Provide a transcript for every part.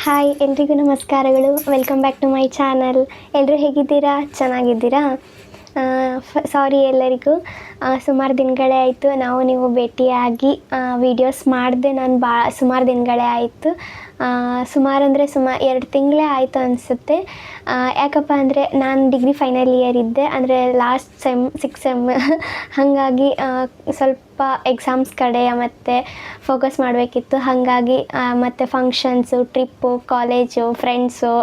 Hi ಎಲ್ರಿಗೂ ನಮಸ್ಕಾರಗಳು. Welcome back to my channel. ಎಲ್ಲರೂ ಹೇಗಿದ್ದೀರಾ? ಚೆನ್ನಾಗಿದ್ದೀರಾ? ಸಾರಿ ಎಲ್ಲರಿಗೂ, ಸುಮಾರು ದಿನಗಳೇ ಆಯಿತು ನೀವು ಭೇಟಿಯಾಗಿ ವೀಡಿಯೋಸ್ ಮಾಡಿದೆ. ನಾನು ಸುಮಾರು ದಿನಗಳೇ ಆಯಿತು, ಸುಮಾರು ಅಂದರೆ 2 ತಿಂಗಳೇ ಆಯಿತು ಅನಿಸುತ್ತೆ. ಯಾಕಪ್ಪ ಅಂದರೆ ನಾನು ಡಿಗ್ರಿ ಫೈನಲ್ ಇಯರ್ ಇದ್ದೆ, ಅಂದರೆ ಲಾಸ್ಟ್ ಸೆಮ್ 6th ಸೆಮ್. ಹಾಗಾಗಿ ಸ್ವಲ್ಪ ಎಕ್ಸಾಮ್ಸ್ ಕಡೆ ಮತ್ತು ಫೋಕಸ್ ಮಾಡಬೇಕಿತ್ತು. ಹಾಗಾಗಿ ಮತ್ತು ಫಂಕ್ಷನ್ಸು, ಟ್ರಿಪ್ಪು, ಕಾಲೇಜು, ಫ್ರೆಂಡ್ಸು,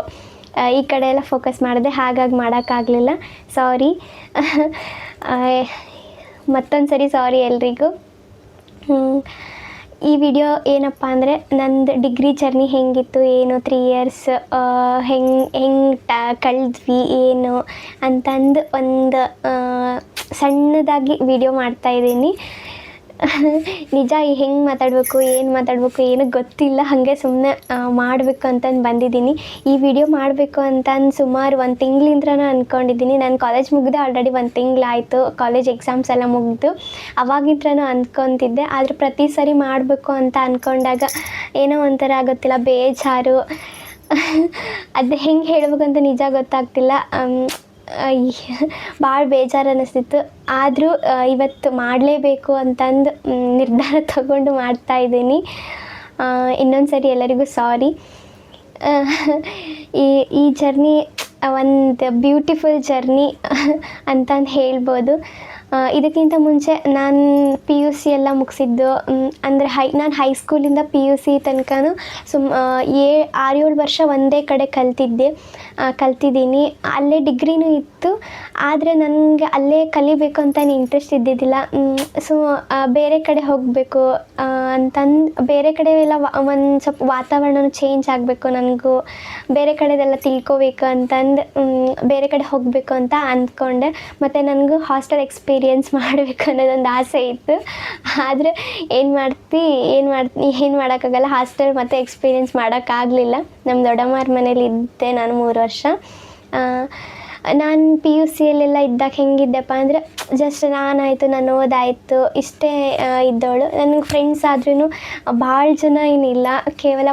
ಈ ಕಡೆ ಎಲ್ಲ ಫೋಕಸ್ ಮಾಡಿದೆ. ಹಾಗಾಗಿ ಮಾಡೋಕ್ಕಾಗಲಿಲ್ಲ, ಸಾರಿ. ಮತ್ತೊಂದು ಸರಿ ಸಾರಿ ಎಲ್ರಿಗೂ. ಈ ವಿಡಿಯೋ ಏನಪ್ಪ ಅಂದರೆ ನಂದು ಡಿಗ್ರಿ ಜರ್ನಿ ಹೇಗಿತ್ತು, ಏನು 3 ಇಯರ್ಸ್ ಹೆಂಗೆ ಕಳೆದ್ವಿ ಏನು ಅಂತಂದು ಒಂದು ಸಣ್ಣದಾಗಿ ವಿಡಿಯೋ ಮಾಡ್ತಾಯಿದ್ದೀನಿ. ನಿಜ ಹೆಂಗೆ ಮಾತಾಡಬೇಕು, ಏನು ಮಾತಾಡಬೇಕು ಏನೂ ಗೊತ್ತಿಲ್ಲ. ಹಾಗೆ ಸುಮ್ಮನೆ ಮಾಡಬೇಕು ಅಂತಂದು ಬಂದಿದ್ದೀನಿ. ಈ ವಿಡಿಯೋ ಮಾಡಬೇಕು ಅಂತಂದು ಸುಮಾರು 1 ತಿಂಗಳಿಂದ ಅಂದ್ಕೊಂಡಿದ್ದೀನಿ. ನಾನು ಕಾಲೇಜ್ ಮುಗಿದು ಆಲ್ರೆಡಿ 1 ತಿಂಗಳಾಯಿತು. ಕಾಲೇಜ್ ಎಕ್ಸಾಮ್ಸ್ ಎಲ್ಲ ಮುಗಿದು ಅವಾಗಿಂದ ಅಂದ್ಕೊತಿದ್ದೆ. ಆದರೆ ಪ್ರತಿ ಸರಿ ಮಾಡಬೇಕು ಅಂತ ಅಂದ್ಕೊಂಡಾಗ ಏನೋ ಒಂಥರ ಆಗುತ್ತಿಲ್ಲ, ಬೇಜಾರು. ಅದು ಹೆಂಗೆ ಹೇಳ್ಬೇಕಂತ ನಿಜ ಗೊತ್ತಾಗ್ತಿಲ್ಲ. ಭಾಳ ಬೇಜಾರು ಅನ್ನಿಸ್ತಿತ್ತು. ಆದರೂ ಇವತ್ತು ಮಾಡಲೇಬೇಕು ಅಂತಂದು ನಿರ್ಧಾರ ತಗೊಂಡು ಮಾಡ್ತಾಯಿದ್ದೀನಿ. ಇನ್ನೊಂದು ಸರಿ ಎಲ್ಲರಿಗೂ ಸಾರಿ. ಈ ಜರ್ನಿ ಒಂದು ಬ್ಯೂಟಿಫುಲ್ ಜರ್ನಿ ಅಂತಂದು ಹೇಳ್ಬೋದು. ಇದಕ್ಕಿಂತ ಮುಂಚೆ ನಾನು PUC ಎಲ್ಲ ಮುಗಿಸಿದ್ದು, ಅಂದರೆ ನಾನು ಹೈಸ್ಕೂಲಿಂದ PUC ತನಕನೂ 6-7 ವರ್ಷ ಒಂದೇ ಕಡೆ ಕಲ್ತಿದ್ದೀನಿ. ಅಲ್ಲೇ ಡಿಗ್ರಿನೂ ಇತ್ತು. ಆದರೆ ನನಗೆ ಅಲ್ಲೇ ಕಲಿಬೇಕು ಅಂತ ಇಂಟ್ರೆಸ್ಟ್ ಇದ್ದಿದ್ದಿಲ್ಲ. ಸೊ ಬೇರೆ ಕಡೆ ಹೋಗಬೇಕು ಅಂತಂದು, ಬೇರೆ ಕಡೆ ಎಲ್ಲ ಒಂದು ಸ್ವಲ್ಪ ವಾತಾವರಣನೂ ಚೇಂಜ್ ಆಗಬೇಕು, ನನಗೂ ಬೇರೆ ಕಡೆದೆಲ್ಲ ತಿಳ್ಕೊಬೇಕು ಅಂತಂದು ಬೇರೆ ಕಡೆ ಹೋಗಬೇಕು ಅಂತ ಅಂದ್ಕೊಂಡೆ. ಮತ್ತು ನನಗೂ ಹಾಸ್ಟೆಲ್ ಎಕ್ಸ್ಪೀರಿಯೆನ್ಸ್ ಮಾಡಬೇಕು ಅನ್ನೋದೊಂದು ಆಸೆ ಇತ್ತು. ಆದರೆ ಏನು ಮಾಡೋಕ್ಕಾಗಲ್ಲ, ಹಾಸ್ಟೆಲ್ ಮತ್ತು ಎಕ್ಸ್ಪೀರಿಯೆನ್ಸ್ ಮಾಡೋಕ್ಕಾಗಲಿಲ್ಲ. ನಮ್ಮ ದೊಡ್ಡಮ್ಮರ ಮನೇಲಿ ಇದ್ದೆ ನಾನು 3 ವರ್ಷ. ನಾನು PUCಯಲ್ಲೆಲ್ಲ ಇದ್ದಾಗ ಹೆಂಗಿದ್ದೆಪ್ಪ ಅಂದರೆ, ಜಸ್ಟ್ ನಾನು ಓದಾಯಿತು ಇಷ್ಟೇ ಇದ್ದವಳು. ನನಗೆ ಫ್ರೆಂಡ್ಸ್ ಆದ್ರೂ ಭಾಳ ಜನ ಏನಿಲ್ಲ, ಕೇವಲ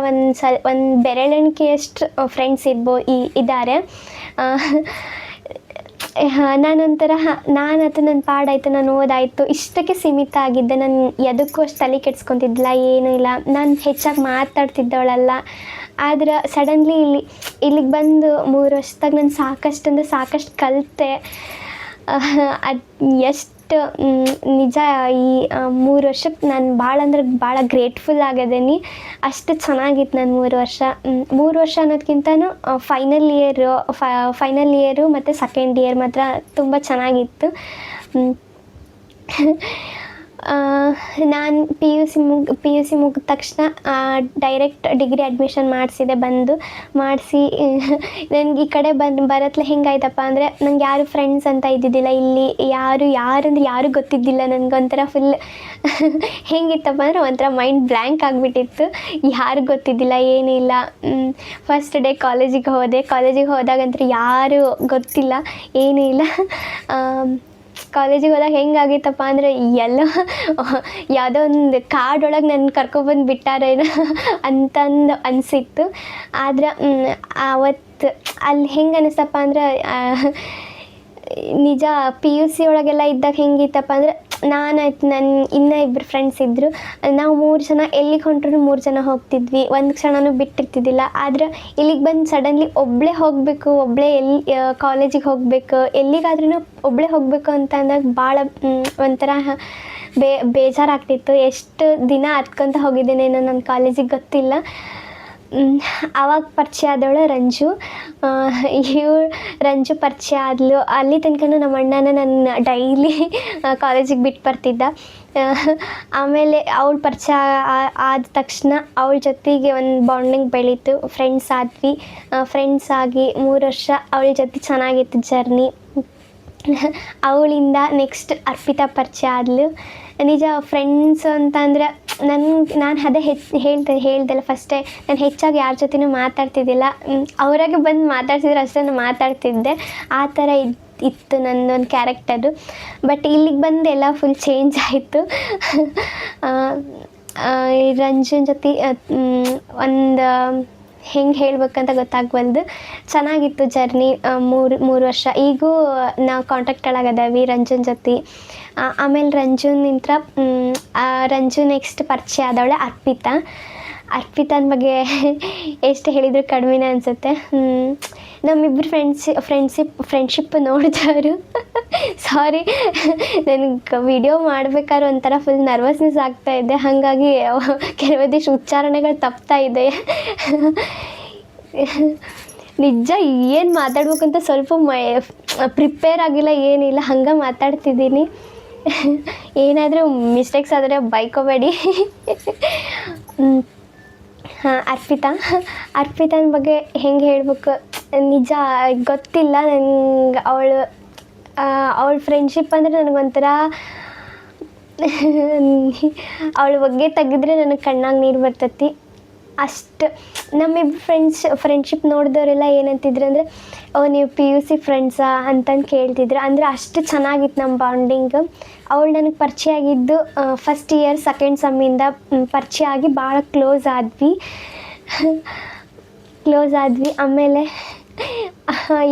ಒಂದು ಬೆರಳೆಣಿಕೆಯಷ್ಟು ಫ್ರೆಂಡ್ಸ್ ಇದ್ದಾರೆ. ನಾನೊಂಥರ ನಾನಂತೂ ನನ್ನ ಪಾಡಾಯಿತು, ನಾನು ಓದಾಯಿತು ಇಷ್ಟಕ್ಕೆ ಸೀಮಿತ ಆಗಿದ್ದೆ. ನಾನು ಎದಕ್ಕೂ ಅಷ್ಟು ತಲೆ ಕೆಡ್ಸ್ಕೊತಿದ್ದಿಲ್ಲ, ಏನೂ ಇಲ್ಲ. ನಾನು ಹೆಚ್ಚಾಗಿ ಮಾತಾಡ್ತಿದ್ದವಳಲ್ಲ. ಆದ್ರೆ ಸಡನ್ಲಿ ಇಲ್ಲಿಗೆ ಬಂದು 3 ವರ್ಷದಾಗ ನಾನು ಸಾಕಷ್ಟು ಕಲಿತೆ. ಅದು ಎಷ್ಟು ನಿಜ, ಈ 3 ವರ್ಷಕ್ಕೆ ನಾನು ಭಾಳ ಗ್ರೇಟ್ಫುಲ್ ಆಗಿದ್ದೀನಿ. ಅಷ್ಟು ಚೆನ್ನಾಗಿತ್ತು ನನ್ನ 3 ವರ್ಷ. 3 ವರ್ಷ ಅನ್ನೋದಕ್ಕಿಂತನೂ ಫೈನಲ್ ಇಯರು ಮತ್ತು ಸೆಕೆಂಡ್ ಇಯರ್ ಮಾತ್ರ ತುಂಬ ಚೆನ್ನಾಗಿತ್ತು. ನಾನು PUC ಮುಗಿದ ತಕ್ಷಣ ಡೈರೆಕ್ಟ್ ಡಿಗ್ರಿ ಅಡ್ಮಿಷನ್ ಮಾಡಿಸಿ ನನಗೆ ಈ ಕಡೆ ಬರತ್ಲೆ ಹೆಂಗಾಯ್ತಪ್ಪ ಅಂದರೆ, ನಂಗೆ ಯಾರು ಫ್ರೆಂಡ್ಸ್ ಅಂತ ಇದ್ದಿದ್ದಿಲ್ಲ. ಇಲ್ಲಿ ಯಾರಂದ್ರೆ ಯಾರೂ ಗೊತ್ತಿದ್ದಿಲ್ಲ. ನನಗೊಂಥರ ಫುಲ್ ಹೆಂಗಿತ್ತಪ್ಪ ಅಂದರೆ ಒಂಥರ ಮೈಂಡ್ ಬ್ಲ್ಯಾಂಕ್ ಆಗಿಬಿಟ್ಟಿತ್ತು. ಯಾರು ಗೊತ್ತಿದ್ದಿಲ್ಲ, ಏನೂ ಇಲ್ಲ. ಫಸ್ಟ್ ಡೇ ಕಾಲೇಜಿಗೆ ಹೋದಾಗಂತೂ ಯಾರೂ ಗೊತ್ತಿಲ್ಲ, ಏನೂ ಇಲ್ಲ. ಕಾಲೇಜಿಗೆ ಹೋದಾಗ ಹೆಂಗಾಗಿತ್ತಪ್ಪ ಅಂದರೆ, ಎಲ್ಲೋ ಯಾವುದೋ ಒಂದು ಕಾಡೊಳಗೆ ನನ್ನ ಕರ್ಕೊಬಂದು ಬಿಟ್ಟಾರೇನೋ ಅಂತಂದು ಅನಿಸಿತ್ತು. ಆದ್ರೆ ಆವತ್ತು ಅಲ್ಲಿ ಹೆಂಗೆ ಅನ್ನಿಸ್ತಪ್ಪ ಅಂದ್ರೆ, ನಿಜ PUC ಒಳಗೆಲ್ಲ ಇದ್ದಾಗ ಹೆಂಗಿತ್ತಪ್ಪ ಅಂದರೆ, ನಾನಾಯ್ತು ನನ್ನ ಇನ್ನೂ 2 ಫ್ರೆಂಡ್ಸ್ ಇದ್ದರು. ನಾವು 3 ಜನ ಎಲ್ಲಿಗೆ ಹೊಂಟ್ರೂ 3 ಜನ ಹೋಗ್ತಿದ್ವಿ, ಒಂದು ಕ್ಷಣನೂ ಬಿಟ್ಟಿರ್ತಿದ್ದಿಲ್ಲ. ಆದರೆ ಇಲ್ಲಿಗೆ ಬಂದು ಸಡನ್ಲಿ ಒಬ್ಬಳೇ ಹೋಗಬೇಕು, ಕಾಲೇಜಿಗೆ ಹೋಗಬೇಕು, ಎಲ್ಲಿಗಾದ್ರೂ ಒಬ್ಬಳೇ ಹೋಗಬೇಕು ಅಂತ ಅಂದಾಗ ಭಾಳ ಒಂಥರ ಬೇಜಾರಾಗ್ತಿತ್ತು. ಎಷ್ಟು ದಿನ ಹತ್ಕೊಂತ ಹೋಗಿದ್ದೇನೇನೋ ನನ್ನ ಕಾಲೇಜಿಗೆ ಗೊತ್ತಿಲ್ಲ. ಆವಾಗ ಪರಿಚಯ ಆದವಳು ರಂಜು. ರಂಜು ಪರಿಚಯ ಆದಳು. ಅಲ್ಲಿ ತನಕನೂ ನಮ್ಮ ಅಣ್ಣನ ನನ್ನ ಡೈಲಿ ಕಾಲೇಜಿಗೆ ಬಿಟ್ಟು ಬರ್ತಿದ್ದ. ಆಮೇಲೆ ಅವಳು ಪರಿಚಯ ಆದ ತಕ್ಷಣ ಅವಳ ಜೊತೆಗೆ ಒಂದು ಬಾಂಡಿಂಗ್ ಬೆಳೀತು. ಫ್ರೆಂಡ್ಸ್ ಆಗಿ 3 ವರ್ಷ ಅವಳ ಜೊತೆ ಚೆನ್ನಾಗಿತ್ತು ಜರ್ನಿ. ಅವಳಿಂದ ನೆಕ್ಸ್ಟ್ ಅರ್ಪಿತಾ ಪರಿಚಯ ಆದಳು. ನಿಜ ಫ್ರೆಂಡ್ಸ್ ಅಂತಂದರೆ ನಾನು ಅದೇ ಹೇಳ್ದಲ್ಲ ಫಸ್ಟೇ, ನಾನು ಹೆಚ್ಚಾಗಿ ಯಾರ ಜೊತೆನೂ ಮಾತಾಡ್ತಿದ್ದಿಲ್ಲ. ಅವರಾಗೆ ಬಂದು ಮಾತಾಡ್ತಿದ್ರು ಅಷ್ಟೇ, ನಾನು ಮಾತಾಡ್ತಿದ್ದೆ. ಆ ಥರ ಇತ್ತು ನನ್ನೊಂದು ಕ್ಯಾರೆಕ್ಟರು. ಬಟ್ ಇಲ್ಲಿಗೆ ಬಂದು ಎಲ್ಲ ಫುಲ್ ಚೇಂಜ್ ಆಯಿತು. ರಂಜನ್ ಜೊತೆ ಒಂದು ಹೆಂಗೆ ಹೇಳ್ಬೇಕಂತ ಗೊತ್ತಾಗ್ವಲ್ದು. ಚೆನ್ನಾಗಿತ್ತು ಜರ್ನಿ. ಮೂರು ವರ್ಷ ಈಗೂ ನಾವು ಕಾಂಟ್ಯಾಕ್ಟ್ ಒಳಗದೇವಿ ರಂಜನ್ ಜೊತೆ. ಆಮೇಲೆ ರಂಜು ನೆಕ್ಸ್ಟ್ ಪರಿಚಯ ಆದವಳೆ ಅರ್ಪಿತಾನ ಬಗ್ಗೆ ಎಷ್ಟು ಹೇಳಿದ್ರು ಕಡಿಮೆನೇ ಅನಿಸುತ್ತೆ. ನಮ್ಮಿಬ್ಬರು ಫ್ರೆಂಡ್ಶಿಪ್ ನೋಡಿದವರು ಸಾರಿ, ನನಗೆ ವಿಡಿಯೋ ಮಾಡ್ಬೇಕಾದ್ರೆ ಒಂಥರ ಫುಲ್ ನರ್ವಸ್ನೆಸ್ ಆಗ್ತಾಯಿದೆ, ಹಾಗಾಗಿ ಕೆಲವೊಂದಿಷ್ಟು ಉಚ್ಚಾರಣೆಗಳು ತಪ್ತಾ ಇದೆ. ನಿಜ ಏನು ಮಾತಾಡ್ಬೇಕಂತ ಸ್ವಲ್ಪ ಪ್ರಿಪೇರ್ ಆಗಿಲ್ಲ, ಏನಿಲ್ಲ, ಹಂಗೆ ಮಾತಾಡ್ತಿದ್ದೀನಿ. ಏನಾದರೂ ಮಿಸ್ಟೇಕ್ಸ್ ಆದರೆ ಬೈಕೋಬೇಡಿ. ಹಾಂ, ಅರ್ಪಿತಾನ ಬಗ್ಗೆ ಹೆಂಗೆ ಹೇಳ್ಬೇಕು, ನಿಜ ಗೊತ್ತಿಲ್ಲ ನಂಗೆ. ಅವಳ ಫ್ರೆಂಡ್ಶಿಪ್ ಅಂದರೆ ನನಗೊಂಥರ ಅವಳ ಬಗ್ಗೆ ತೆಗೆದ್ರೆ ನನಗೆ ಕಣ್ಣಾಗ ನೀರು ಬರ್ತೈತಿ. ಅಷ್ಟು ನಮ್ಮಿಬ್ಬರು ಫ್ರೆಂಡ್ಶಿಪ್ ನೋಡಿದವರೆಲ್ಲ ಏನಂತಿದ್ರು ಅಂದರೆ, ನೀವು PUC ಫ್ರೆಂಡ್ಸಾ ಅಂತಂದು ಕೇಳ್ತಿದ್ರು. ಅಂದರೆ ಅಷ್ಟು ಚೆನ್ನಾಗಿತ್ತು ನಮ್ಮ ಬಾಂಡಿಂಗ್. ಅವಳು ನನಗೆ ಪರಿಚಯ ಆಗಿದ್ದು ಫಸ್ಟ್ ಇಯರ್ ಸೆಕೆಂಡ್ ಸೆಮ್ಮಿಂದ ಪರಿಚಯ ಆಗಿ ಭಾಳ ಕ್ಲೋಸ್ ಆದ್ವಿ. ಆಮೇಲೆ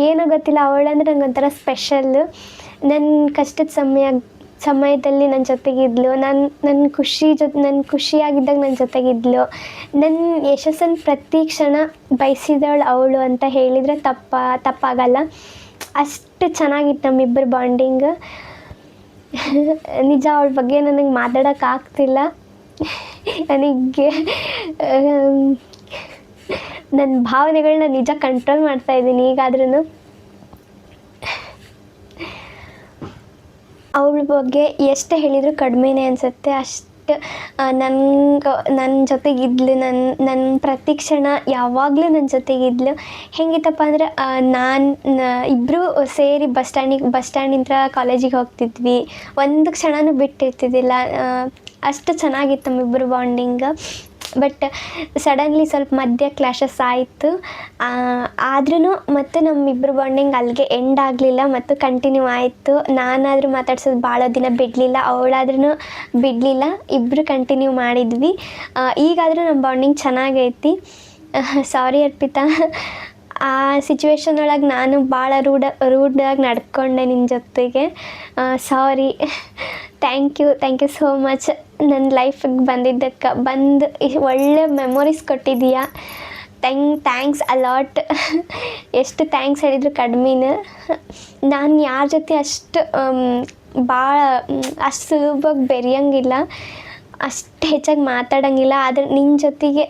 ಏನೋ ಗೊತ್ತಿಲ್ಲ, ಅವಳಂದ್ರೆ ನನಗೊಂಥರ ಸ್ಪೆಷಲ್ಲು. ನನ್ನ ಕಷ್ಟದ ಸಮಯದಲ್ಲಿ ನನ್ನ ಜೊತೆಗಿದ್ಲು. ನನ್ನ ಖುಷಿಯಾಗಿದ್ದಾಗ ನನ್ನ ಜೊತೆಗಿದ್ಲು. ನನ್ನ ಯಶಸ್ಸನ್ನು ಪ್ರತಿ ಕ್ಷಣ ಬಯಸಿದವಳು ಅವಳು ಅಂತ ಹೇಳಿದರೆ ತಪ್ಪಾಗಲ್ಲ. ಅಷ್ಟು ಚೆನ್ನಾಗಿತ್ತು ನಮ್ಮಿಬ್ಬರು ಬಾಂಡಿಂಗ್. ನಿಜ ಅವಳ ಬಗ್ಗೆ ನನಗೆ ಮಾತಾಡೋಕ್ಕಾಗ್ತಿಲ್ಲ. ನನಗೆ ನನ್ನ ಭಾವನೆಗಳನ್ನ ನಿಜ ಕಂಟ್ರೋಲ್ ಮಾಡ್ತಾಯಿದ್ದೀನಿ ಈಗಾದ್ರೂ. ಅವಳ ಬಗ್ಗೆ ಎಷ್ಟು ಹೇಳಿದರೂ ಕಡಿಮೆನೇ ಅನಿಸುತ್ತೆ. ಅಷ್ಟು ನನ್ನ ಜೊತೆಗಿದ್ಲು. ನನ್ನ ಪ್ರತಿ ಕ್ಷಣ ಯಾವಾಗಲೂ ನನ್ನ ಜೊತೆಗಿದ್ಲು. ಹೆಂಗಿತ್ತಪ್ಪ ಅಂದರೆ, ಇಬ್ಬರು ಸೇರಿ ಬಸ್ ಸ್ಟ್ಯಾಂಡಿಂದ ಕಾಲೇಜಿಗೆ ಹೋಗ್ತಿದ್ವಿ. ಒಂದು ಕ್ಷಣನೂ ಬಿಟ್ಟಿರ್ತಿದ್ದಿಲ್ಲ. ಅಷ್ಟು ಚೆನ್ನಾಗಿತ್ತು ನಮ್ಮಿಬ್ಬರು ಬಾಂಡಿಂಗ್. ಬಟ್ ಸಡನ್ಲಿ ಸ್ವಲ್ಪ ಮಧ್ಯ ಕ್ಲಾಶಸ್ ಆಯಿತು. ಆದ್ರೂ ಮತ್ತು ನಮ್ಮಿಬ್ಬರು ಬಾಂಡಿಂಗ್ ಅಲ್ಲಿಗೆ ಎಂಡ್ ಆಗಲಿಲ್ಲ ಮತ್ತು ಕಂಟಿನ್ಯೂ ಆಯಿತು. ನಾನಾದರೂ ಮಾತಾಡ್ಸೋದು ಭಾಳ ದಿನ ಬಿಡಲಿಲ್ಲ, ಅವಳಾದ್ರೂ ಬಿಡಲಿಲ್ಲ. ಇಬ್ಬರು ಕಂಟಿನ್ಯೂ ಮಾಡಿದ್ವಿ. ಈಗಾದರೂ ನಮ್ಮ ಬಾಂಡಿಂಗ್ ಚೆನ್ನಾಗೈತಿ. ಸಾರಿ ಅರ್ಪಿತಾ, ಆ ಸಿಚುವೇಶನ್ ಒಳಗೆ ನಾನು ಭಾಳ ರೂಡಾಗಿ ನಡ್ಕೊಂಡೆ ನಿನ್ನ ಜೊತೆಗೆ. Sorry. Thank you so much ನನ್ನ ಲೈಫಿಗೆ ಬಂದು ಒಳ್ಳೆ ಮೆಮೊರೀಸ್ ಕೊಟ್ಟಿದ್ದೀಯಾ. Thanks a lot. ಎಷ್ಟು ಥ್ಯಾಂಕ್ಸ್ ಹೇಳಿದ್ರು ಕಡಿಮೆನೇ. ನಾನು ಯಾರ ಜೊತೆ ಅಷ್ಟು ಸುಲಭವಾಗಿ ಬೆರೆಯೋಂಗಿಲ್ಲ, ಅಷ್ಟು ಹೆಚ್ಚಾಗಿ ಮಾತಾಡೋಂಗಿಲ್ಲ. ಆದರೆ ನಿನ್ನ ಜೊತೆಗೆ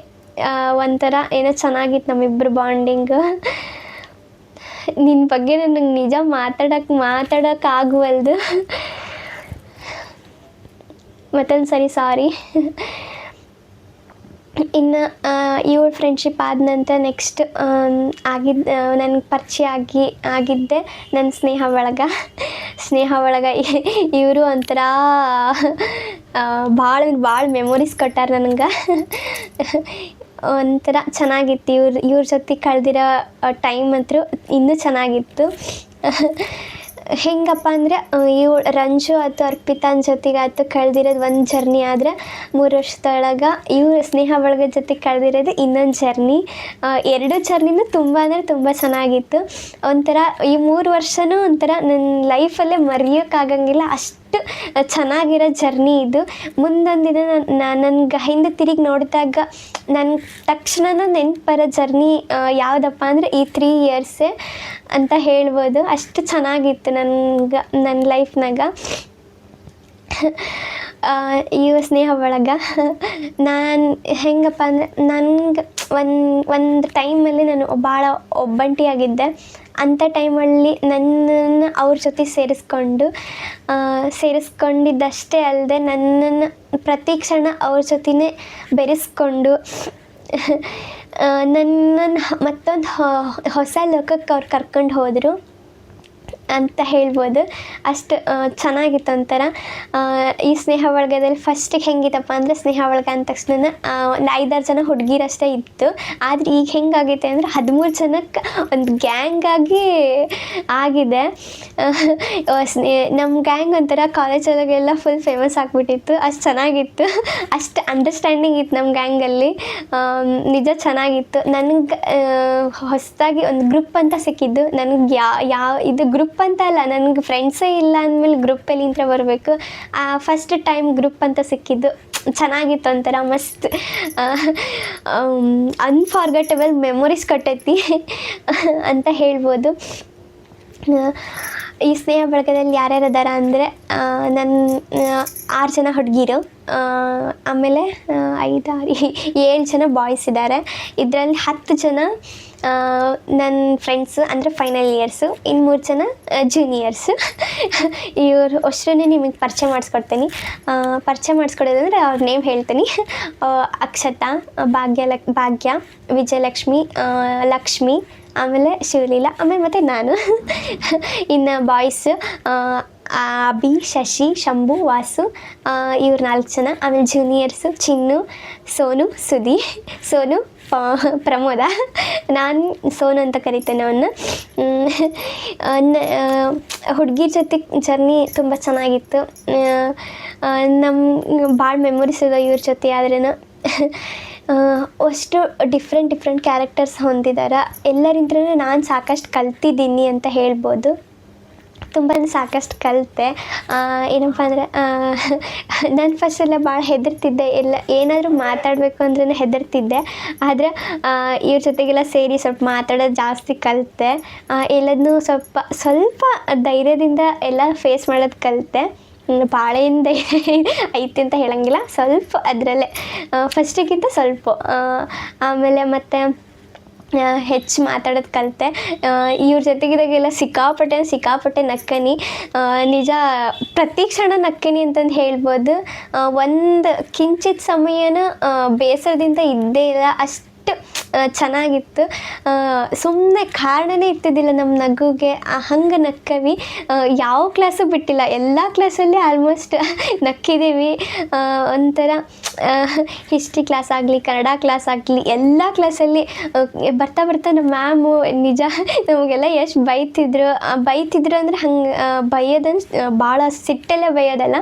ಒಂಥರ ಏನೋ ಚೆನ್ನಾಗಿತ್ತು ನಮ್ಮಿಬ್ಬರು ಬಾಂಡಿಂಗ್. ನಿನ್ನ ಬಗ್ಗೆ ನನಗೆ ನಿಜ ಮಾತಾಡೋಕ್ಕಾಗವಲ್ದು. ಮತ್ತೊಂದು ಸರಿ ಸಾರಿ. ಇನ್ನು ಇವಳ ಫ್ರೆಂಡ್ಶಿಪ್ ಆದ ನಂತರ ನೆಕ್ಸ್ಟ್ ನನಗೆ ಪರಿಚಯ ಆಗಿದ್ದೆ ನನ್ನ ಸ್ನೇಹ ಒಳಗ. ಇವರು ಒಂಥರ ಭಾಳ ಮೆಮೊರೀಸ್ ಕೊಟ್ಟಾರ ನನಗೆ. ಒಂಥರ ಚೆನ್ನಾಗಿತ್ತು. ಇವ್ರ ಜೊತೆ ಕಳೆದಿರೋ ಟೈಮ್ ಅಂತೂ ಇನ್ನೂ ಚೆನ್ನಾಗಿತ್ತು. ಹೆಂಗಪ್ಪ ಅಂದರೆ, ರಂಜು ಆಯ್ತು ಅರ್ಪಿತಾನ ಜೊತೆಗಾಯ್ತು ಕಳೆದಿರೋದು ಒಂದು ಜರ್ನಿ. ಆದರೆ 3 ವರ್ಷದೊಳಗೆ ಇವ್ರ ಸ್ನೇಹ ಬಳಗದ ಜೊತೆ ಕಳೆದಿರೋದು ಇನ್ನೊಂದು ಜರ್ನಿ. 2 ಜರ್ನಿನೂ ತುಂಬ ಅಂದರೆ ತುಂಬ ಚೆನ್ನಾಗಿತ್ತು. ಒಂಥರ ಈ 3 ವರ್ಷವೂ ಒಂಥರ ನನ್ನ ಲೈಫಲ್ಲೇ ಮರೆಯೋಕ್ಕಾಗಂಗಿಲ್ಲ, ಅಷ್ಟು ಚೆನ್ನಾಗಿರೋ ಜರ್ನಿ ಇದು. ಮುಂದೊಂದು ದಿನ ನನಗೆ ಹಿಂದೆ ತಿರುಗಿ ನೋಡಿದಾಗ ನನ್ನ ತಕ್ಷಣ ನೆನ್ಪು ಬರೋ ಜರ್ನಿ ಯಾವುದಪ್ಪ ಅಂದರೆ ಈ 3 ಇಯರ್ಸೇ ಅಂತ ಹೇಳ್ಬೋದು. ಅಷ್ಟು ಚೆನ್ನಾಗಿತ್ತು ನನ್ನ ಲೈಫ್ನಾಗ ಈ ಸ್ನೇಹ ಬಳಗ. ನಾನು ಹೆಂಗಪ್ಪ ಅಂದರೆ, ನನಗೆ ಒಂದು ಟೈಮಲ್ಲಿ ನಾನು ಭಾಳ ಒಬ್ಬಂಟಿಯಾಗಿದ್ದೆ. ಅಂಥ ಟೈಮಲ್ಲಿ ನನ್ನನ್ನು ಅವ್ರ ಜೊತೆ ಸೇರಿಸ್ಕೊಂಡಿದ್ದಷ್ಟೇ ಅಲ್ಲದೆ ನನ್ನನ್ನು ಪ್ರತಿ ಕ್ಷಣ ಅವ್ರ ಜೊತೆನೇ ಬೆರೆಸ್ಕೊಂಡು ನನ್ನನ್ನು ಮತ್ತೊಂದು ಹೊಸ ಲೋಕಕ್ಕೆ ಅವ್ರು ಕರ್ಕೊಂಡು ಹೋದರು ಅಂತ ಹೇಳ್ಬೋದು. ಅಷ್ಟು ಚೆನ್ನಾಗಿತ್ತು ಒಂಥರ. ಈ ಸ್ನೇಹ ಬಳಗದಲ್ಲಿ ಫಸ್ಟಿಗೆ ಹೆಂಗಿತ್ತಪ್ಪ ಅಂದರೆ, ಸ್ನೇಹ ಬಳಗ ಅಂದ ತಕ್ಷಣ ಒಂದು 5-6 ಜನ ಹುಡುಗಿರಷ್ಟೇ ಇತ್ತು. ಆದರೆ ಈಗ ಹೆಂಗಾಗೈತೆ ಅಂದರೆ 13 ಜನಕ್ಕೆ ಒಂದು ಗ್ಯಾಂಗ್ ಆಗಿದೆ. ನಮ್ಮ ಗ್ಯಾಂಗ್ ಒಂಥರ ಕಾಲೇಜೊಳಗೆಲ್ಲ ಫುಲ್ ಫೇಮಸ್ ಆಗಿಬಿಟ್ಟಿತ್ತು. ಅಷ್ಟು ಚೆನ್ನಾಗಿತ್ತು, ಅಷ್ಟು ಅಂಡರ್ಸ್ಟ್ಯಾಂಡಿಂಗ್ ಇತ್ತು ನಮ್ಮ ಗ್ಯಾಂಗಲ್ಲಿ. ನಿಜ ಚೆನ್ನಾಗಿತ್ತು. ನನಗೆ ಹೊಸದಾಗಿ ಒಂದು ಗ್ರೂಪ್ ಅಂತ ಸಿಕ್ಕಿದ್ದು. ನನಗೆ ಯಾವ ಇದು ಗ್ರೂಪ್ ಅಂತ ಅಲ್ಲ, ನನಗೆ ಫ್ರೆಂಡ್ಸೇ ಇಲ್ಲ ಅಂದಮೇಲೆ ಗ್ರೂಪ್ ಎಲ್ಲಿಂದ ಬರಬೇಕು. ಫಸ್ಟ್ ಟೈಮ್ ಗ್ರೂಪ್ ಅಂತ ಸಿಕ್ಕಿದ್ದು ಚೆನ್ನಾಗಿತ್ತು, ಒಂಥರ ಮಸ್ತ್ ಅನ್ಫಾರ್ಗೆಟಬಲ್ ಮೆಮೊರೀಸ್ ಕೊಟ್ಟೈತಿ ಅಂತ ಹೇಳ್ಬೋದು. ಈ ಸ್ನೇಹ ಬಳಗದಲ್ಲಿ ಯಾರ್ಯಾರು ಅದಾರ ಅಂದರೆ, ನನ್ನ 6 ಜನ ಹುಡುಗಿರು, ಆಮೇಲೆ 7 ಜನ ಬಾಯ್ಸ್ ಇದ್ದಾರೆ. ಇದರಲ್ಲಿ 10 ಜನ ನನ್ನ ಫ್ರೆಂಡ್ಸು ಅಂದರೆ ಫೈನಲ್ ಇಯರ್ಸು, ಇನ್ನು 3 ಜನ ಜೂನಿಯರ್ಸು. ಇವರು ಅಷ್ಟನ್ನೇ ನಿಮಗೆ ಪರಿಚಯ ಮಾಡಿಸ್ಕೊಡ್ತೀನಿ. ಪರಿಚಯ ಮಾಡಿಸ್ಕೊಡೋದಂದರೆ ಅವ್ರ ನೇಮ್ ಹೇಳ್ತೀನಿ. ಅಕ್ಷತಾ, ಭಾಗ್ಯ, ವಿಜಯಲಕ್ಷ್ಮಿ, ಲಕ್ಷ್ಮಿ, ಆಮೇಲೆ ಶಿವಲೀಲಾ, ಆಮೇಲೆ ಮತ್ತು ನಾನು. ಇನ್ನು ಬಾಯ್ಸ್ ಅಭಿ, ಶಶಿ, ಶಂಭು, ವಾಸು, ಇವ್ರು 4 ಜನ. ಆಮೇಲೆ ಜೂನಿಯರ್ಸು ಚಿನ್ನು, ಸೋನು, ಸುದಿ, ಸೋನು, ಪ್ರಮೋದ. ನಾನು ಸೋನು ಅಂತ ಕರಿತೇನೆ ಅವನ್ನ. ಹುಡುಗಿರ ಜೊತೆ ಜರ್ನಿ ತುಂಬ ಚೆನ್ನಾಗಿತ್ತು. ನಮ್ಮ ಭಾಳ ಮೆಮೊರೀಸ್ ಇದೆ ಇವ್ರ ಜೊತೆ. ಆದ್ರೂ ಅಷ್ಟು ಡಿಫ್ರೆಂಟ್ ಕ್ಯಾರೆಕ್ಟರ್ಸ್ ಹೊಂದಿದ್ದಾರೆ. ಎಲ್ಲರಿಂದಲೂ ನಾನು ಸಾಕಷ್ಟು ಕಲ್ತಿದ್ದೀನಿ ಅಂತ ಹೇಳ್ಬೋದು. ತುಂಬ ಸಾಕಷ್ಟು ಕಲಿತೆ. ಏನಪ್ಪ ಅಂದರೆ, ನಾನು ಫಸ್ಟೆಲ್ಲ ಭಾಳ ಹೆದರ್ತಿದ್ದೆ. ಏನಾದರೂ ಮಾತಾಡಬೇಕು ಅಂದ್ರೂ ಹೆದರ್ತಿದ್ದೆ. ಆದರೆ ಇವ್ರ ಜೊತೆಗೆಲ್ಲ ಸೇರಿ ಸ್ವಲ್ಪ ಮಾತಾಡೋದು ಜಾಸ್ತಿ ಕಲಿತೆ. ಎಲ್ಲದನ್ನೂ ಸ್ವಲ್ಪ ಧೈರ್ಯದಿಂದ ಎಲ್ಲ ಫೇಸ್ ಮಾಡೋದು ಕಲಿತೆ. ಭಾಳ ಏನು ಧೈರ್ಯ ಐತಿ ಅಂತ ಹೇಳೋಂಗಿಲ್ಲ, ಸ್ವಲ್ಪ ಅದರಲ್ಲೇ ಫಸ್ಟಿಗಿಂತ ಸ್ವಲ್ಪ. ಆಮೇಲೆ ಮತ್ತು ಹೆಚ್ಚು ಮಾತಾಡೋದು ಕಲಿತೆ. ಇವ್ರ ಜೊತೆಗಿದಾಗೆಲ್ಲ ಸಿಕ್ಕಾಪಟ್ಟೆ ನಕ್ಕನಿ. ನಿಜ ಪ್ರತಿ ಕ್ಷಣ ನಕ್ಕನಿ ಅಂತಂದು ಹೇಳ್ಬೋದು. ಒಂದು ಕಿಂಚಿತ್ ಸಮಯನೂ ಬೇಸರದಿಂದ ಇದ್ದೇ ಇಲ್ಲ, ಅಷ್ಟು ಚೆನ್ನಾಗಿತ್ತು. ಸುಮ್ಮನೆ ಕಾರಣನೇ ಇರ್ತಿದ್ದಿಲ್ಲ ನಮ್ಮ ನಗುಗೆ, ಹಂಗೆ ನಕ್ಕವಿ. ಯಾವ ಕ್ಲಾಸು ಬಿಟ್ಟಿಲ್ಲ, ಎಲ್ಲ ಕ್ಲಾಸಲ್ಲಿ ಆಲ್ಮೋಸ್ಟ್ ನಕ್ಕಿದ್ದೀವಿ. ಒಂಥರ ಹಿಸ್ಟ್ರಿ ಕ್ಲಾಸ್ ಆಗಲಿ, ಕನ್ನಡ ಕ್ಲಾಸ್ ಆಗಲಿ, ಎಲ್ಲ ಕ್ಲಾಸಲ್ಲಿ ಬರ್ತಾ ನಮ್ಮ ಮ್ಯಾಮು ನಿಜ ನಮಗೆಲ್ಲ ಎಷ್ಟು ಬೈತಿದ್ರು ಅಂದರೆ ಹಂಗೆ ಬೈಯೋದಂದ್ರೆ ಭಾಳ ಸಿಟ್ಟಲ್ಲೇ ಬೈಯೋದಲ್ಲ,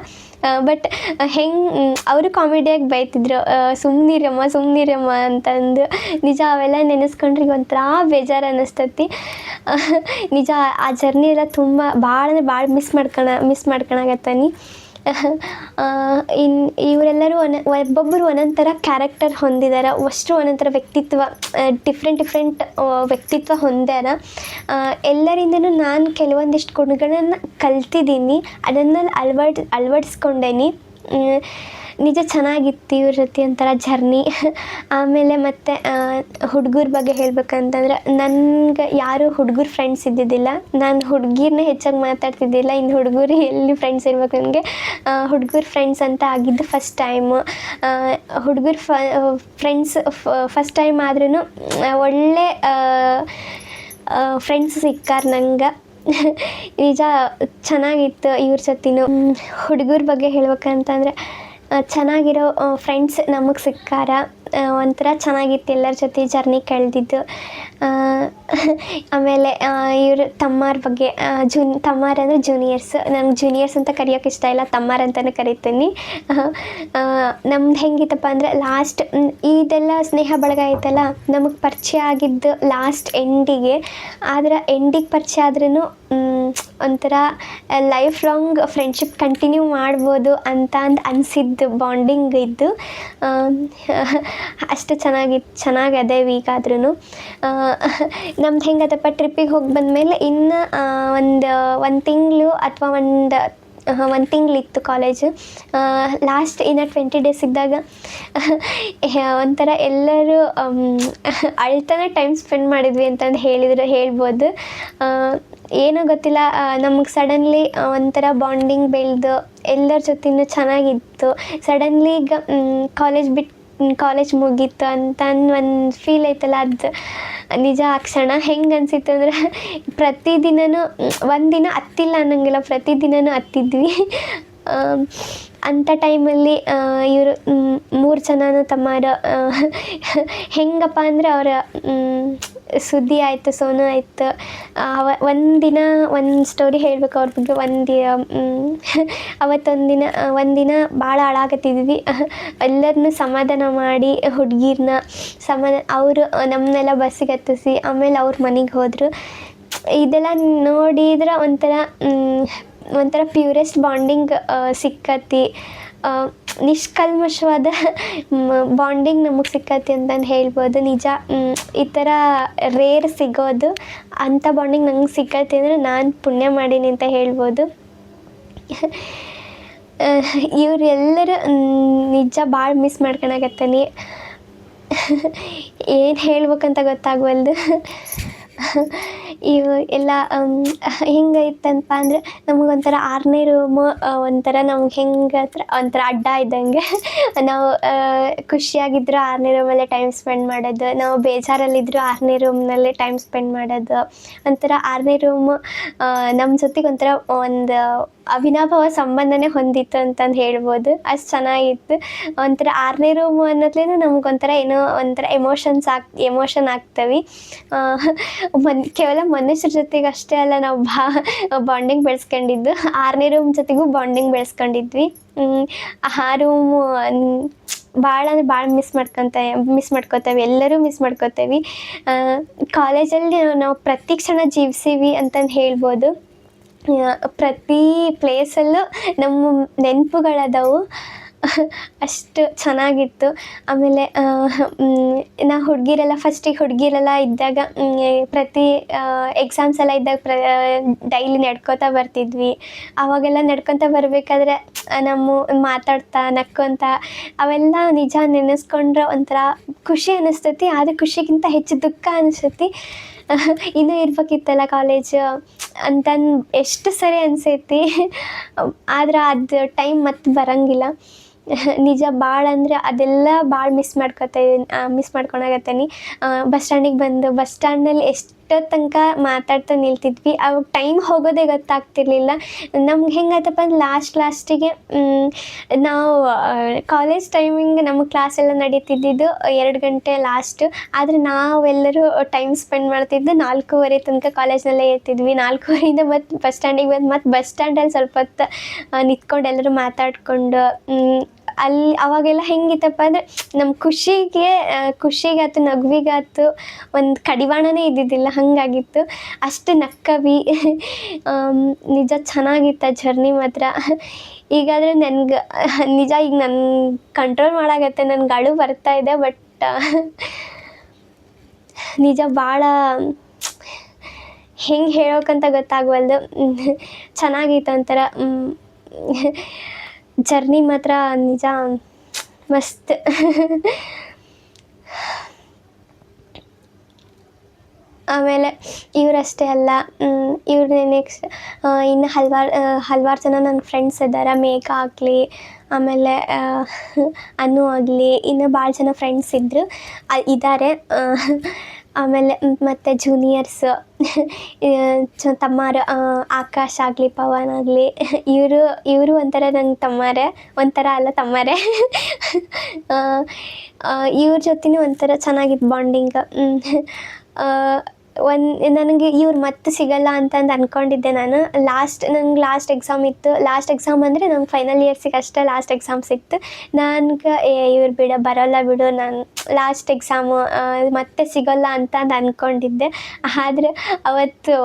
ಬಟ್ ಅವರು ಕಾಮಿಡಿಯಾಗಿ ಬೈತಿದ್ರು, ಸುಮ್ಮನಿರಮ್ಮ ಅಂತಂದು. ನಿಜ ಅವೆಲ್ಲ ನೆನೆಸ್ಕೊಂಡ್ರೆ ಈಗ ಒಂಥರ ಬೇಜಾರು ಅನ್ನಿಸ್ತೈತಿ. ನಿಜ ಆ ಜರ್ನಿ ಎಲ್ಲ ತುಂಬ ಭಾಳ ಅಂದರೆ ಭಾಳ ಮಿಸ್ ಮಾಡ್ಕೊಳಕತ್ತೀನಿ. ಇವರೆಲ್ಲರೂ ಒಬ್ಬೊಬ್ಬರು ಒಂದೊಂದು ಥರ ಕ್ಯಾರೆಕ್ಟರ್ ಹೊಂದಿದ್ದಾರೆ. ಅಷ್ಟು ಒಂದೊಂದು ಥರ ವ್ಯಕ್ತಿತ್ವ, ಡಿಫ್ರೆಂಟ್ ವ್ಯಕ್ತಿತ್ವ ಹೊಂದ್ಯಾರ. ಎಲ್ಲರಿಂದನೂ ನಾನು ಕೆಲವೊಂದಿಷ್ಟು ಗುಣಗಳನ್ನು ಕಲ್ತಿದ್ದೀನಿ, ಅದನ್ನು ಅಳವಡಿಸ್ಕೊಂಡೇನಿ. ನಿಜ ಚೆನ್ನಾಗಿತ್ತು ಇವ್ರ ಜೊತೆ ಒಂಥರ ಜರ್ನಿ. ಆಮೇಲೆ ಮತ್ತು ಹುಡುಗರ ಬಗ್ಗೆ ಹೇಳ್ಬೇಕಂತಂದ್ರೆ, ನನಗೆ ಯಾರೂ ಹುಡುಗರು ಫ್ರೆಂಡ್ಸ್ ಇದ್ದಿದ್ದಿಲ್ಲ. ನಾನು ಹುಡುಗಿರನ್ನೇ ಹೆಚ್ಚಾಗಿ ಮಾತಾಡ್ತಿದ್ದಿಲ್ಲ. ಇನ್ನು ಹುಡುಗರು ಎಲ್ಲಿ ಫ್ರೆಂಡ್ಸ್ ಇರ್ಬೇಕು ನನಗೆ. ಹುಡುಗರು ಫ್ರೆಂಡ್ಸ್ ಅಂತ ಆಗಿದ್ದು ಫಸ್ಟ್ ಟೈಮು. ಹುಡುಗರು ಫ್ರೆಂಡ್ಸ್ ಫಸ್ಟ್ ಟೈಮ್ ಆದ್ರೂ ಒಳ್ಳೆ ಫ್ರೆಂಡ್ಸ್ ಸಿಕ್ಕಾರ ನಂಗೆ. ನಿಜ ಚೆನ್ನಾಗಿತ್ತು ಇವ್ರ ಜೊತೆನೂ. ಹುಡುಗರ ಬಗ್ಗೆ ಹೇಳ್ಬೇಕಂತಂದರೆ, ಚೆನ್ನಾಗಿರೋ ಫ್ರೆಂಡ್ಸ್ ನಮಗೆ ಸಿಕ್ಕಾರ. ಒಂಥರ ಚೆನ್ನಾಗಿತ್ತು ಎಲ್ಲರ ಜೊತೆ ಜರ್ನಿ ಕಳೆದಿದ್ದು. ಆಮೇಲೆ ಇವರು ತಮ್ಮಾರ ಬಗ್ಗೆ, ತಮ್ಮಾರ ಅಂದರೆ ಜೂನಿಯರ್ಸ್. ನನಗೆ ಜೂನಿಯರ್ಸ್ ಅಂತ ಕರೆಯೋಕೆ ಇಷ್ಟ ಇಲ್ಲ, ತಮ್ಮಾರ ಅಂತಲೇ ಕರಿತೀನಿ. ನಮ್ದು ಹೆಂಗಿತ್ತಪ್ಪ ಅಂದರೆ, ಲಾಸ್ಟ್ ಇದೆಲ್ಲ ಸ್ನೇಹ ಬಳಗ ಐತಲ್ಲ, ನಮಗೆ ಪರಿಚಯ ಆಗಿದ್ದು ಲಾಸ್ಟ್ ಎಂಡಿಗೆ. ಆದರೆ ಎಂಡಿಗೆ ಪರಿಚಯ ಆದ್ರೂ ಒಂಥರ ಲೈಫ್ ಲಾಂಗ್ ಫ್ರೆಂಡ್ಶಿಪ್ ಕಂಟಿನ್ಯೂ ಮಾಡ್ಬೋದು ಅಂತ ಅನಿಸಿದ್ದು ಬಾಂಡಿಂಗ್ ಇದ್ದು. ಅಷ್ಟು ಚೆನ್ನಾಗಿ ಅದೇವಿ ಈಗಾದ್ರೂ. ನಮ್ದು ಹೆಂಗದಪ್ಪ, ಟ್ರಿಪ್ಪಿಗೆ ಹೋಗಿ ಬಂದಮೇಲೆ ಇನ್ನು ಒಂದು ತಿಂಗಳು ಅಥವಾ ಒಂದು ತಿಂಗಳಿತ್ತು ಕಾಲೇಜು. ಲಾಸ್ಟ್ ಇನ್ನು 20 ಡೇಸ್ ಇದ್ದಾಗ ಒಂಥರ ಎಲ್ಲರೂ ಅಳ್ತಾನೆ ಟೈಮ್ ಸ್ಪೆಂಡ್ ಮಾಡಿದ್ವಿ ಅಂತಂದು ಹೇಳ್ಬೋದು. ಏನೋ ಗೊತ್ತಿಲ್ಲ, ನಮಗೆ ಸಡನ್ಲಿ ಒಂಥರ ಬಾಂಡಿಂಗ್ ಬೆಳೆದು ಎಲ್ಲರ ಜೊತೆನೂ ಚೆನ್ನಾಗಿತ್ತು. ಸಡನ್ಲಿ ಈಗ ಕಾಲೇಜ್ ಕಾಲೇಜ್ ಮುಗೀತು ಅಂತ ಒಂದು ಫೀಲ್ ಐತಲ್ಲ, ಅದು ನಿಜ ಆ ಕ್ಷಣ ಹೆಂಗೆ ಅನಿಸಿತ್ತು ಅಂದ್ರೆ ಪ್ರತಿದಿನವೂ ಒಂದಿನ ಹತ್ತಿಲ್ಲ ಅನ್ನೋಂಗಿಲ್ಲ, ಪ್ರತಿದಿನವೂ ಹತ್ತಿದ್ವಿ. ಅಂಥ ಟೈಮಲ್ಲಿ ಇವರು 3 ಜನನೂ ತಮ್ಮರು ಹೆಂಗಪ್ಪ ಅಂದರೆ ಅವರ ಸುದ್ದಿ ಆಯಿತು, ಸೋನು ಆಯಿತು. ಒಂದಿನ ಒಂದು ಸ್ಟೋರಿ ಹೇಳ್ಬೇಕು ಅವ್ರ ಬಗ್ಗೆ. ಒಂದಿನ ಭಾಳ ಹಾಳಾಗತ್ತಿದ್ವಿ. ಎಲ್ಲರನ್ನೂ ಸಮಾಧಾನ ಮಾಡಿ ಹುಡುಗೀರನ್ನ ಅವರು ನಮ್ಮನ್ನೆಲ್ಲ ಬಸ್ಸಿಗೆ ಹತ್ತಿಸಿ ಆಮೇಲೆ ಅವ್ರ ಮನೆಗೆ ಹೋದರು. ಇದೆಲ್ಲ ನೋಡಿದ್ರೆ ಒಂಥರ ಪ್ಯೂರೆಸ್ಟ್ ಬಾಂಡಿಂಗ್ ಸಿಕ್ಕತಿ, ನಿಷ್ಕಲ್ಮಶವಾದ ಬಾಂಡಿಂಗ್ ನಮಗೆ ಸಿಕ್ಕತಿ ಅಂತಂದು ಹೇಳ್ಬೋದು. ನಿಜ ಈ ಥರ ರೇರ್ ಸಿಗೋದು, ಅಂಥ ಬಾಂಡಿಂಗ್ ನಂಗೆ ಸಿಕ್ಕತಿ ಅಂದರೆ ನಾನು ಪುಣ್ಯ ಮಾಡೀನಿ ಅಂತ ಹೇಳ್ಬೋದು. ಇವರೆಲ್ಲರೂ ನಿಜ ಭಾಳ ಮಿಸ್ ಮಾಡ್ಕೊಳಕತ್ತೀನಿ. ಏನು ಹೇಳ್ಬೇಕಂತ ಗೊತ್ತಾಗವಲ್ದು. ಇವು ಎಲ್ಲ ಹೆಂಗೈತಂತ ಅಂದರೆ ನಮಗೊಂಥರ 6ನೇ ರೂಮು ಒಂಥರ ನಮ್ಗೆ ಹೆಂಗೆ ಒಂಥರ ಅಡ್ಡ ಇದ್ದಂಗೆ. ನಾವು ಖುಷಿಯಾಗಿದ್ದರೂ 6ನೇ ರೂಮಲ್ಲೇ ಟೈಮ್ ಸ್ಪೆಂಡ್ ಮಾಡೋದು, ನಾವು ಬೇಜಾರಲ್ಲಿದ್ದರೂ 6ನೇ ರೂಮ್ನಲ್ಲೇ ಟೈಮ್ ಸ್ಪೆಂಡ್ ಮಾಡೋದು. ಒಂಥರ 6ನೇ ರೂಮು ನಮ್ಮ ಜೊತೆಗೆ ಒಂಥರ ಒಂದು ಅವಿನಾಭಾವ ಸಂಬಂಧನೇ ಹೊಂದಿತ್ತು ಅಂತಂದು ಹೇಳ್ಬೋದು. ಅಷ್ಟು ಚೆನ್ನಾಗಿತ್ತು. ಒಂಥರ 6ನೇ ರೂಮು ಅನ್ನೋದ್ಲೇನು ನಮ್ಗೊಂಥರ ಏನೋ ಒಂಥರ ಎಮೋಷನ್ ಆಗ್ತವೆ. ಕೇವಲ ಮನುಷ್ಯರ ಜೊತೆಗೆ ಅಷ್ಟೇ ಅಲ್ಲ, ನಾವು ಬಾಂಡಿಂಗ್ ಬೆಳೆಸ್ಕೊಂಡಿದ್ದು 6ನೇ ರೂಮ್ ಜೊತೆಗೂ ಬಾಂಡಿಂಗ್ ಬೆಳೆಸ್ಕೊಂಡಿದ್ವಿ. ಆ ರೂಮು ಭಾಳ ಅಂದರೆ ಭಾಳ ಮಿಸ್ ಮಾಡ್ಕೋತೇವೆ, ಎಲ್ಲರೂ ಮಿಸ್ ಮಾಡ್ಕೋತೇವೆ. ಕಾಲೇಜಲ್ಲಿ ನಾವು ಪ್ರತಿ ಕ್ಷಣ ಜೀವಿಸೀವಿ ಅಂತಂದು ಹೇಳ್ಬೋದು. ಪ್ರತಿ ಪ್ಲೇಸಲ್ಲೂ ನಮ್ಮ ನೆನಪುಗಳದಾವು. ಅಷ್ಟು ಚೆನ್ನಾಗಿತ್ತು. ಆಮೇಲೆ ನಾವು ಹುಡುಗಿರೆಲ್ಲ ಇದ್ದಾಗ ಪ್ರತಿ ಎಕ್ಸಾಮ್ಸ್ ಎಲ್ಲ ಇದ್ದಾಗ ಡೈಲಿ ನಡ್ಕೋತಾ ಬರ್ತಿದ್ವಿ. ಆವಾಗೆಲ್ಲ ನಡ್ಕೊತ ಬರಬೇಕಾದ್ರೆ ಮಾತಾಡ್ತಾ ನಕ್ಕೊತ ಅವೆಲ್ಲ ನಿಜ ನೆನೆಸ್ಕೊಂಡ್ರೆ ಒಂಥರ ಖುಷಿ ಅನ್ನಿಸ್ತೈತಿ. ಆದರೆ ಖುಷಿಗಿಂತ ಹೆಚ್ಚು ದುಃಖ ಅನಿಸ್ತೈತಿ. ಇನ್ನೂ ಇರ್ಬೇಕಿತ್ತಲ್ಲ ಕಾಲೇಜು ಅಂತಂದು ಎಷ್ಟು ಸರಿ ಅನಿಸೈತಿ. ಆದ್ರೆ ಅದು ಟೈಮ್ ಮತ್ತೆ ಬರೋಂಗಿಲ್ಲ. ನಿಜ ಭಾಳ ಅಂದರೆ ಅದೆಲ್ಲ ಭಾಳ ಮಿಸ್ ಮಾಡ್ಕೊಳಕತ್ತೀನಿ. ಬಸ್ ಸ್ಟ್ಯಾಂಡಲ್ಲಿ ಎಷ್ಟೋ ತನಕ ಮಾತಾಡ್ತಾ ನಿಲ್ತಿದ್ವಿ. ಅವಾಗ ಟೈಮ್ ಹೋಗೋದೇ ಗೊತ್ತಾಗ್ತಿರ್ಲಿಲ್ಲ. ನಮ್ಗೆ ಹೆಂಗಾಯ್ತಪ್ಪ ಅಂದ್ರೆ ಲಾಸ್ಟಿಗೆ ನಾವು ಕಾಲೇಜ್ ಟೈಮಿಂಗ್ ನಮ್ಮ ಕ್ಲಾಸೆಲ್ಲ ನಡೀತಿದ್ದಿದ್ದು 2 ಗಂಟೆ ಲಾಸ್ಟ್. ಆದರೆ ನಾವೆಲ್ಲರೂ ಟೈಮ್ ಸ್ಪೆಂಡ್ ಮಾಡ್ತಿದ್ದು 4:15 ತನಕ ಕಾಲೇಜ್ನಲ್ಲೇ ಇರ್ತಿದ್ವಿ. 4:15 ಮತ್ತು ಬಸ್ ಸ್ಟ್ಯಾಂಡಿಗೆ ಬಂದು ಮತ್ತು ಬಸ್ ಸ್ಟ್ಯಾಂಡಲ್ಲಿ ಸ್ವಲ್ಪ ಹೊತ್ತು ನಿಂತ್ಕೊಂಡು ಎಲ್ಲರೂ ಮಾತಾಡಿಕೊಂಡು ಅವಾಗೆಲ್ಲ ಹೆಂಗಿತ್ತಪ್ಪ ಅಂದರೆ ನಮ್ಮ ಖುಷಿಗಾಯ್ತು ನಗುವಿಗಾಯ್ತು ಒಂದು ಕಡಿವಾಣನೇ ಇದ್ದಿದ್ದಿಲ್ಲ, ಹಾಗಾಗಿತ್ತು. ಅಷ್ಟು ನಕ್ಕವಿ. ನಿಜ ಚೆನ್ನಾಗಿತ್ತು ಆ ಜರ್ನಿ ಮಾತ್ರ. ಈಗಾದರೆ ನನಗೆ ನಿಜ ಈಗ ನನ್ನ ಕಂಟ್ರೋಲ್ ಮಾಡಾಕತ್ತೆ, ನನ್ಗೆ ಅಳು ಬರ್ತಾಯಿದೆ. ಬಟ್ ನಿಜ ಭಾಳ ಹೆಂಗೆ ಹೇಳೋಕ್ಕಂತ ಗೊತ್ತಾಗವಲ್ದು. ಚೆನ್ನಾಗಿತ್ತು ಒಂಥರ ಜರ್ನಿ ಮಾತ್ರ ನಿಜ ಮಸ್ತ್. ಆಮೇಲೆ ಇವರಷ್ಟೇ ಅಲ್ಲ, ಇವ್ರನ್ನೇ ನೆಕ್ಸ್ಟ್ ಇನ್ನು ಹಲವಾರು ಜನ ನನ್ನ ಫ್ರೆಂಡ್ಸ್ ಇದ್ದಾರೆ. ಮೇಘ ಆಗಲಿ, ಆಮೇಲೆ ಅನು ಆಗಲಿ, ಇನ್ನೂ ಭಾಳ ಜನ ಫ್ರೆಂಡ್ಸ್ ಇದ್ದಾರೆ. ಆಮೇಲೆ ಮತ್ತು ಜೂನಿಯರ್ಸ್ ತಮ್ಮಾರು ಆಕಾಶ್ ಆಗಲಿ, ಪವನ್ ಆಗಲಿ, ಇವರು ಒಂಥರ ನಂಗೆ ತಮ್ಮಾರೆ, ಒಂಥರ ಅಲ್ಲ ತಮ್ಮಾರೆ. ಇವ್ರ ಜೊತೆನೂ ಒಂಥರ ಚೆನ್ನಾಗಿತ್ತು ಬಾಂಡಿಂಗ್. ನನಗೆ ಇವ್ರು ಮತ್ತೆ ಸಿಗಲ್ಲ ಅಂತಂದು ಅಂದ್ಕೊಂಡಿದ್ದೆ ನಾನು. ನಂಗೆ ಲಾಸ್ಟ್ ಎಕ್ಸಾಮ್ ಇತ್ತು. ಲಾಸ್ಟ್ ಎಕ್ಸಾಮ್ ಅಂದರೆ ನಮ್ಮ ಫೈನಲ್ ಇಯರ್ಸಿಗೆ ಅಷ್ಟೇ ಲಾಸ್ಟ್ ಎಕ್ಸಾಮ್ ಸಿಕ್ತು. ನನ್ಗೆ ಇವ್ರು ಬರೋಲ್ಲ ಬಿಡು, ನಾನು ಲಾಸ್ಟ್ ಎಕ್ಸಾಮು ಮತ್ತೆ ಸಿಗೋಲ್ಲ ಅಂತಂದು ಅಂದ್ಕೊಂಡಿದ್ದೆ. ಆದರೆ ಅವತ್ತು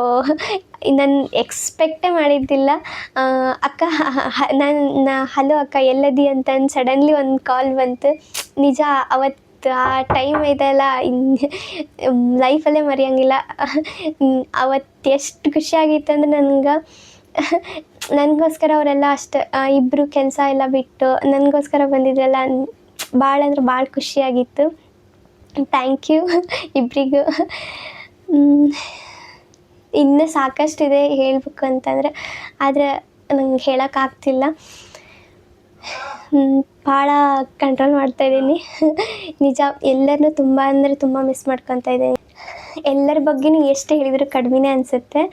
ನಾನು ಎಕ್ಸ್ಪೆಕ್ಟೇ ಮಾಡಿದ್ದಿಲ್ಲ. ಅಕ್ಕ ಹಲೋ ಅಕ್ಕ ಎಲ್ಲದಿ ಅಂತಂದು ಸಡನ್ಲಿ ಒಂದು ಕಾಲ್ ಬಂತು. ನಿಜ ಅವತ್ತು ಆ ಟೈಮ್ ಇದೆಲ್ಲ ಲೈಫಲ್ಲೇ ಮರೆಯೋಂಗಿಲ್ಲ. ಅವತ್ತು ಎಷ್ಟು ಖುಷಿಯಾಗಿತ್ತು ಅಂದರೆ ನನಗೋಸ್ಕರ ಅವರೆಲ್ಲ ಅಷ್ಟು ಇಬ್ಬರು ಕೆಲಸ ಎಲ್ಲ ಬಿಟ್ಟು ನನಗೋಸ್ಕರ ಬಂದಿದ್ರಲ್ಲ, ಭಾಳ ಅಂದ್ರೆ ಭಾಳ ಖುಷಿಯಾಗಿತ್ತು. ಥ್ಯಾಂಕ್ ಯು ಇಬ್ಬರಿಗೂ. ಇನ್ನೂ ಸಾಕಷ್ಟಿದೆ ಹೇಳಬೇಕು ಅಂತಂದರೆ, ಆದರೆ ನಂಗೆ ಹೇಳೋಕ್ಕಾಗ್ತಿಲ್ಲ. ಭಾಳ ಕಂಟ್ರೋಲ್ ಮಾಡ್ತಾಯಿದ್ದೀನಿ. ನಿಜ ಎಲ್ಲರನ್ನೂ ತುಂಬ ಅಂದರೆ ತುಂಬ ಮಿಸ್ ಮಾಡ್ಕೊತಾ ಇದ್ದೀನಿ. ಎಲ್ಲರ ಬಗ್ಗೆನೂ ಎಷ್ಟು ಹೇಳಿದರೂ ಕಡಿಮೆನೇ ಅನಿಸುತ್ತೆ.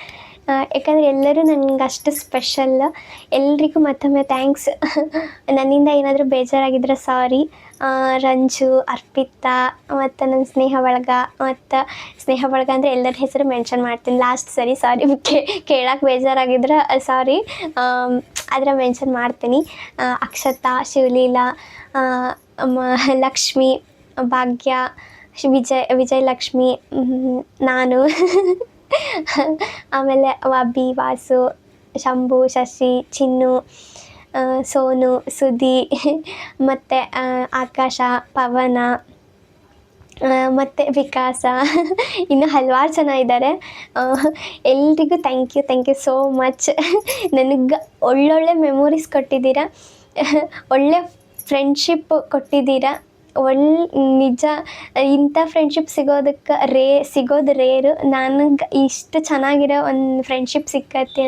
ಯಾಕಂದರೆ ಎಲ್ಲರೂ ನಂಗೆ ಅಷ್ಟು ಸ್ಪೆಷಲ್. ಎಲ್ರಿಗೂ ಮತ್ತೊಮ್ಮೆ ಥ್ಯಾಂಕ್ಸ್. ನನ್ನಿಂದ ಏನಾದರೂ ಬೇಜಾರಾಗಿದ್ದರೆ ಸಾರಿ. ರಂಜು, ಅರ್ಪಿತಾ ಮತ್ತು ನನ್ನ ಸ್ನೇಹ ಬಳಗ ಅಂದರೆ ಎಲ್ಲರ ಹೆಸರು ಮೆನ್ಷನ್ ಮಾಡ್ತೀನಿ ಲಾಸ್ಟ್ ಸರಿ. ಸಾರಿ, ಕೇಳಕ್ಕೆ ಬೇಜಾರಾಗಿದ್ರೆ ಸಾರಿ, ಆದರೆ ಮೆನ್ಷನ್ ಮಾಡ್ತೀನಿ. ಅಕ್ಷತಾ, ಶಿವಲೀಲಾ, ಲಕ್ಷ್ಮಿ, ಭಾಗ್ಯ, ವಿಜಯಲಕ್ಷ್ಮಿ, ನಾನು ಆಮೇಲೆ ಅಭಿ, ವಾಸು, ಶಂಭು, ಶಶಿ, ಚಿನ್ನು, ಸೋನು, ಸುಧಿ, ಮತ್ತು ಆಕಾಶ, ಪವನ, ಮತ್ತು ವಿಕಾಸ, ಇನ್ನೂ ಹಲವಾರು ಜನ ಇದ್ದಾರೆ. ಎಲ್ರಿಗೂ ಥ್ಯಾಂಕ್ ಯು ಸೋ ಮಚ್. ನನಗೆ ಒಳ್ಳೊಳ್ಳೆ ಮೆಮೊರೀಸ್ ಕೊಟ್ಟಿದ್ದೀರಾ, ಒಳ್ಳೆ ಫ್ರೆಂಡ್ಶಿಪ್ ಕೊಟ್ಟಿದ್ದೀರಾ. ನಿಜ ಇಂಥ ಫ್ರೆಂಡ್ಶಿಪ್ ಸಿಗೋದು ರೇರು. ನನಗೆ ಇಷ್ಟು ಚೆನ್ನಾಗಿರೋ ಒಂದು ಫ್ರೆಂಡ್ಶಿಪ್ ಸಿಕ್ಕತ್ತೆ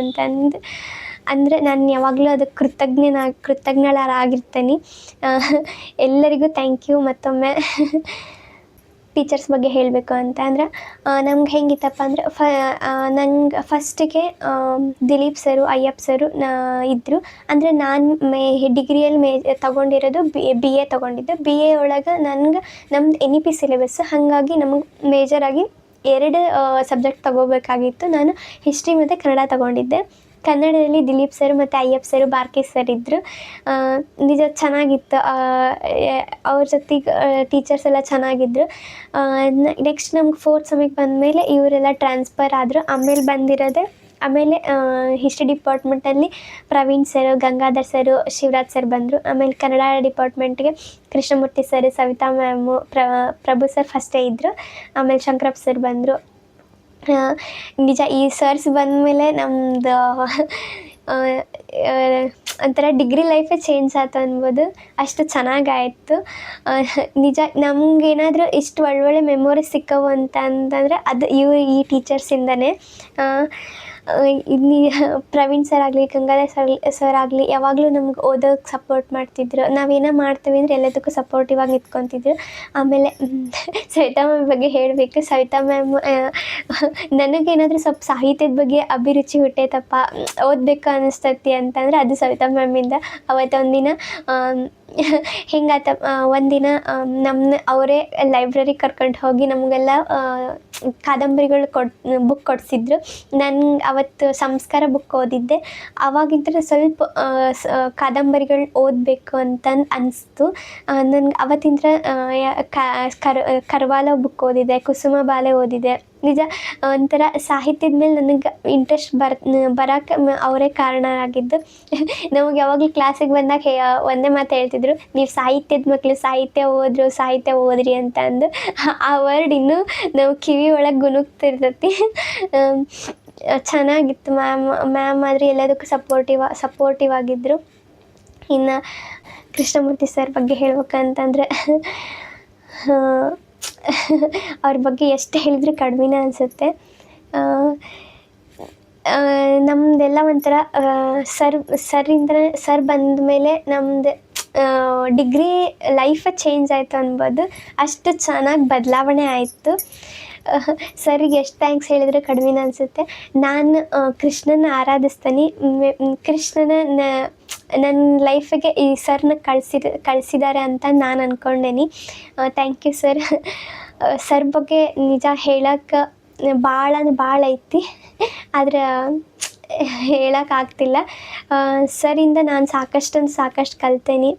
ಅಂದರೆ ನಾನು ಯಾವಾಗಲೂ ಅದಕ್ಕೆ ಕೃತಜ್ಞಳಾಗಿರ್ತೀನಿ. ಎಲ್ಲರಿಗೂ ಥ್ಯಾಂಕ್ ಯು ಮತ್ತೊಮ್ಮೆ. ಟೀಚರ್ಸ್ ಬಗ್ಗೆ ಹೇಳಬೇಕು ಅಂತ ಅಂದರೆ ನಮ್ಗೆ ಹೆಂಗಿತ್ತಪ್ಪ ಅಂದರೆ ನಂಗೆ ಫಸ್ಟಿಗೆ ದಿಲೀಪ್ ಸರು, ಅಯ್ಯಪ್ಪ ಸರು ಇದ್ದರು. ಅಂದರೆ ನಾನು ಡಿಗ್ರಿಯಲ್ಲಿ ತೊಗೊಂಡಿರೋದು BA ತೊಗೊಂಡಿದ್ದೆ. BA ಒಳಗೆ ನಮ್ದು NEP ಸಿಲೆಬಸ್, ಹಾಗಾಗಿ ನಮಗೆ ಮೇಜರಾಗಿ 2 ಸಬ್ಜೆಕ್ಟ್ ತೊಗೋಬೇಕಾಗಿತ್ತು. ನಾನು ಹಿಸ್ಟ್ರಿ ಮತ್ತು ಕನ್ನಡ ತೊಗೊಂಡಿದ್ದೆ. ಕನ್ನಡದಲ್ಲಿ ದಿಲೀಪ್ ಸರ್ ಮತ್ತು ಅಯ್ಯಪ್ಪ ಸರು, ಬಾರ್ಕಿ ಸರ್ ಇದ್ದರು. ನಿಜ ಚೆನ್ನಾಗಿತ್ತು. ಅವ್ರ ಜೊತೆಗೆ ಟೀಚರ್ಸ್ ಎಲ್ಲ ಚೆನ್ನಾಗಿದ್ದರು. ನೆಕ್ಸ್ಟ್ ನಮ್ಗೆ 4th ಸೆಮಿಗೆ ಬಂದಮೇಲೆ ಇವರೆಲ್ಲ ಟ್ರಾನ್ಸ್ಫರ್ ಆದರು. ಆಮೇಲೆ ಹಿಸ್ಟ್ರಿ ಡಿಪಾರ್ಟ್ಮೆಂಟಲ್ಲಿ ಪ್ರವೀಣ್ ಸರ್, ಗಂಗಾಧರ್ ಸರು, ಶಿವರಾಜ್ ಸರ್ ಬಂದರು. ಆಮೇಲೆ ಕನ್ನಡ ಡಿಪಾರ್ಟ್ಮೆಂಟ್ಗೆ ಕೃಷ್ಣಮೂರ್ತಿ ಸರ್, ಸವಿತಾ ಮ್ಯಾಮು, ಪ್ರಭು ಸರ್ ಫಸ್ಟೇ ಇದ್ದರು. ಆಮೇಲೆ ಶಂಕರಪ್ಪ ಸರ್ ಬಂದರು. ನಿಜ ಈ ಸರ್ಸ್ ಬಂದಮೇಲೆ ನಮ್ಮದು ಒಂಥರ ಡಿಗ್ರಿ ಲೈಫೇ ಚೇಂಜ್ ಆಯ್ತು ಅನ್ಬೋದು. ಅಷ್ಟು ಚೆನ್ನಾಗಾಯಿತು. ನಿಜ ನಮಗೇನಾದರೂ ಇಷ್ಟು ಒಳ್ಳೊಳ್ಳೆ ಮೆಮೊರೀಸ್ ಸಿಕ್ಕವು ಅಂತಂದರೆ ಅದು ಈ ಟೀಚರ್ಸಿಂದನೇ. ಪ್ರವೀಣ್ ಸರ್ ಆಗಲಿ, ಗಂಗಾಧರ್ ಸರ್ ಆಗಲಿ ಯಾವಾಗಲೂ ನಮ್ಗೆ ಓದೋಕ್ಕೆ ಸಪೋರ್ಟ್ ಮಾಡ್ತಿದ್ರು. ನಾವೇನೋ ಮಾಡ್ತೀವಿ ಅಂದರೆ ಎಲ್ಲದಕ್ಕೂ ಸಪೋರ್ಟಿವ್ ಆಗಿ ನಿಂತ್ಕೊತಿದ್ರು. ಆಮೇಲೆ ಸವಿತಾ ಮ್ಯಾಮ್ ಬಗ್ಗೆ ಹೇಳಬೇಕು. ಸವಿತಾ ಮ್ಯಾಮ್ ನನಗೇನಾದರೂ ಸ್ವಲ್ಪ ಸಾಹಿತ್ಯದ ಬಗ್ಗೆ ಅಭಿರುಚಿ ಹುಟ್ಟೈತಪ್ಪ, ಓದಬೇಕು ಅನ್ನಿಸ್ತೈತಿ ಅಂತಂದರೆ ಅದು ಸವಿತಾ ಮ್ಯಾಮಿಂದ. ಅವತ್ತೊಂದಿನ ಹಿಂಗಾತ, ಒಂದಿನ ಅವರೇ ಲೈಬ್ರರಿಗೆ ಕರ್ಕೊಂಡು ಹೋಗಿ ನಮಗೆಲ್ಲ ಕಾದಂಬರಿಗಳು ಬುಕ್ ಕೊಡಿಸಿದ್ರು. ನನ್ಗೆ ಅವತ್ತು ಸಂಸ್ಕಾರ ಬುಕ್ ಓದಿದ್ದೆ. ಆವಾಗಿಂದ ಸ್ವಲ್ಪ ಕಾದಂಬರಿಗಳು ಓದಬೇಕು ಅಂತ ಅನಿಸ್ತು. ನನ್ಗೆ ಅವತ್ತಿಂದ ಕರ್ವಾಲೋ ಬುಕ್ ಓದಿದೆ, ಕುಸುಮ ಬಾಲೆ ಓದಿದೆ. ನಿಜ ಒಂಥರ ಸಾಹಿತ್ಯದ ಮೇಲೆ ನನಗೆ ಇಂಟ್ರೆಸ್ಟ್ ಬರೋಕ್ಕೆ ಅವರೇ ಕಾರಣರಾಗಿದ್ದು. ನಮಗೆ ಯಾವಾಗಲೂ ಕ್ಲಾಸಿಗೆ ಬಂದಾಗ ಒಂದೇ ಮಾತು ಹೇಳ್ತಿದ್ರು, ನೀವು ಸಾಹಿತ್ಯದ ಮಕ್ಕಳು, ಸಾಹಿತ್ಯ ಓದ್ರಿ ಅಂತ ಅಂದು. ಆ ವರ್ಡ್ ಇನ್ನೂ ನಾವು ಕಿವಿ ಒಳಗೆ ಗುನುಗ್ತಿರ್ತೈತಿ. ಚೆನ್ನಾಗಿತ್ತು. ಮ್ಯಾಮ್ ಆದರೆ ಎಲ್ಲದಕ್ಕೂ ಸಪೋರ್ಟಿವ್ ಆಗಿದ್ದರು. ಇನ್ನು ಕೃಷ್ಣಮೂರ್ತಿ ಸರ್ ಬಗ್ಗೆ ಹೇಳ್ಬೇಕಂತಂದರೆ ಅವ್ರ ಬಗ್ಗೆ ಎಷ್ಟು ಹೇಳಿದರೂ ಕಡಿಮೆನೇ ಅನಿಸುತ್ತೆ. ನಮ್ಮದೆಲ್ಲ ಒಂಥರ ಸರ್ ಬಂದ ಮೇಲೆ ನಮ್ಮದು ಡಿಗ್ರಿ ಲೈಫೇ ಚೇಂಜ್ ಆಯಿತು ಅನ್ಬೋದು. ಅಷ್ಟು ಚೆನ್ನಾಗಿ ಬದಲಾವಣೆ ಆಯಿತು. ಸರಿಗೆ ಎಷ್ಟು ಥ್ಯಾಂಕ್ಸ್ ಹೇಳಿದರೆ ಕಡಿಮೆನೇ ಅನಿಸುತ್ತೆ. ನಾನು ಕೃಷ್ಣನ ಆರಾಧಿಸ್ತೀನಿ. ನನ್ನ ಲೈಫಿಗೆ ಈ ಸರ್ನ ಕಳಿಸಿದ್ದಾರೆ ಅಂತ ನಾನು ಅಂದ್ಕೊಂಡೇನಿ. Thank you sir. ಸರ್ ಬಗ್ಗೆ ನಿಜ ಹೇಳಕ್ಕೆ ಭಾಳ ಐತಿ, ಆದರೆ ಹೇಳೋಕ್ಕಾಗ್ತಿಲ್ಲ. ಸರಿಂದ ನಾನು ಸಾಕಷ್ಟು ಕಲ್ತೇನೆ.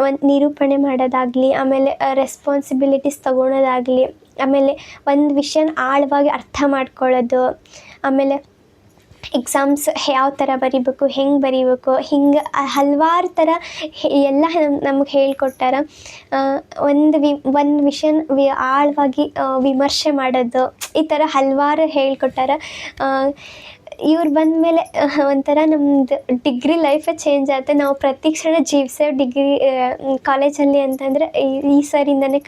ಒಂದು ನಿರೂಪಣೆ ಮಾಡೋದಾಗಲಿ, ಆಮೇಲೆ ರೆಸ್ಪಾನ್ಸಿಬಿಲಿಟೀಸ್ ತೊಗೊಳೋದಾಗಲಿ, ಆಮೇಲೆ ಒಂದು ವಿಷಯನ ಆಳವಾಗಿ ಅರ್ಥ ಮಾಡ್ಕೊಳ್ಳೋದು, ಆಮೇಲೆ ಎಕ್ಸಾಮ್ಸ್ ಯಾವ ಥರ ಬರೀಬೇಕು, ಹೆಂಗೆ ಬರೀಬೇಕು, ಹಿಂಗೆ ಹಲವಾರು ಥರ ಎಲ್ಲ ನಮಗೆ ಹೇಳ್ಕೊಟ್ಟಾರ. ಒಂದು ವಿಷಯನ ಆಳವಾಗಿ ವಿಮರ್ಶೆ ಮಾಡೋದು, ಈ ಥರ ಹಲವಾರು ಹೇಳ್ಕೊಟ್ಟಾರ. ಇವ್ರು ಬಂದಮೇಲೆ ಒಂಥರ ನಮ್ಮದು ಡಿಗ್ರಿ ಲೈಫೇ ಚೇಂಜ್ ಆಗುತ್ತೆ. ನಾವು ಪ್ರತಿ ಕ್ಷಣ ಜೀವಿಸೋ ಡಿಗ್ರಿ ಕಾಲೇಜಲ್ಲಿ ಅಂತಂದರೆ ಈ ಸರಿಂದನೇ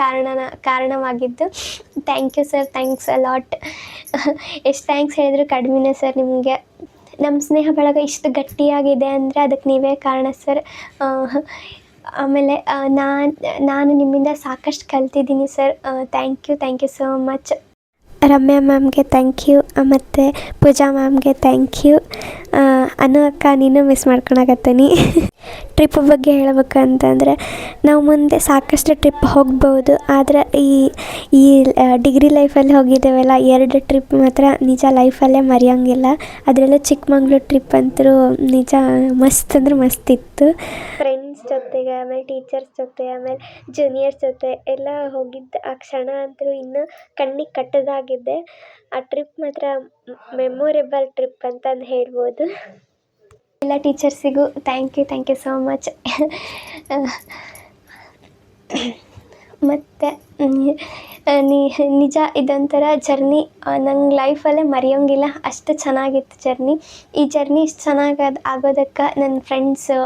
ಕಾರಣವಾಗಿದ್ದು. Thank you sir, thanks a lot. ಎಷ್ಟು ಥ್ಯಾಂಕ್ಸ್ ಹೇಳಿದ್ರು ಕಡಿಮೆನೇ ಸರ್ ನಿಮಗೆ. ನಮ್ಮ ಸ್ನೇಹ ಬಳಗ ಇಷ್ಟು ಗಟ್ಟಿಯಾಗಿದೆ ಅಂದರೆ ಅದಕ್ಕೆ ನೀವೇ ಕಾರಣ ಸರ್. ಆಮೇಲೆ ನಾನು ನಿಮ್ಮಿಂದ ಸಾಕಷ್ಟು ಕಲ್ತಿದ್ದೀನಿ sir. Thank you so much. Ramya ಮ್ಯಾಮ್ಗೆ ಥ್ಯಾಂಕ್ ಯು, ಮತ್ತು ಪೂಜಾ ಮ್ಯಾಮ್ಗೆ ಥ್ಯಾಂಕ್ ಯು. ಅನು ಅಕ್ಕ ನೀನು ಮಿಸ್ ಮಾಡ್ಕೊಳಕತ್ತೀನಿ. ಟ್ರಿಪ್ ಬಗ್ಗೆ ಹೇಳ್ಬೇಕಂತಂದರೆ ನಾವು ಮುಂದೆ ಸಾಕಷ್ಟು ಟ್ರಿಪ್ ಹೋಗ್ಬೋದು, ಆದರೆ ಈ ಡಿಗ್ರಿ ಲೈಫಲ್ಲಿ ಹೋಗಿದ್ದೇವಲ್ಲ 2 ಟ್ರಿಪ್ ಮಾತ್ರ ನಿಜ ಲೈಫಲ್ಲೇ ಮರೆಯೋಂಗಿಲ್ಲ. ಅದರಲ್ಲೂ ಚಿಕ್ಕಮಂಗ್ಳೂರು ಟ್ರಿಪ್ ಅಂತೂ ನಿಜ ಮಸ್ತ್ ಅಂದ್ರೆ ಮಸ್ತ್ ಇತ್ತು. ಫ್ರೆಂಡ್ಸ್ ಜೊತೆಗೆ, ಆಮೇಲೆ ಟೀಚರ್ಸ್ ಜೊತೆ, ಆಮೇಲೆ ಜೂನಿಯರ್ಸ್ ಜೊತೆ ಎಲ್ಲ ಹೋಗಿದ್ದ ಆ ಕ್ಷಣ ಅಂತೂ ಇನ್ನೂ ಕಣ್ಣಿಗೆ ಕಟ್ಟೋದಾಗಿದೆ. ಆ ಟ್ರಿಪ್ ಮಾತ್ರ ಮೆಮೊರೇಬಲ್ ಟ್ರಿಪ್ ಅಂತಂದು ಹೇಳ್ಬೋದು. ಎಲ್ಲ ಟೀಚರ್ಸಿಗೂ ಥ್ಯಾಂಕ್ ಯು ಸೋ ಮಚ್. ಮತ್ತು ನಿಜ ಇದೊಂಥರ ಜರ್ನಿ ನಂಗೆ ಲೈಫಲ್ಲೇ ಮರೆಯೋಂಗಿಲ್ಲ, ಅಷ್ಟು ಚೆನ್ನಾಗಿತ್ತು ಜರ್ನಿ. ಈ ಜರ್ನಿ ಇಷ್ಟು ಚೆನ್ನಾಗಿ ಆಗೋದಕ್ಕೆ ನನ್ನ ಫ್ರೆಂಡ್ಸು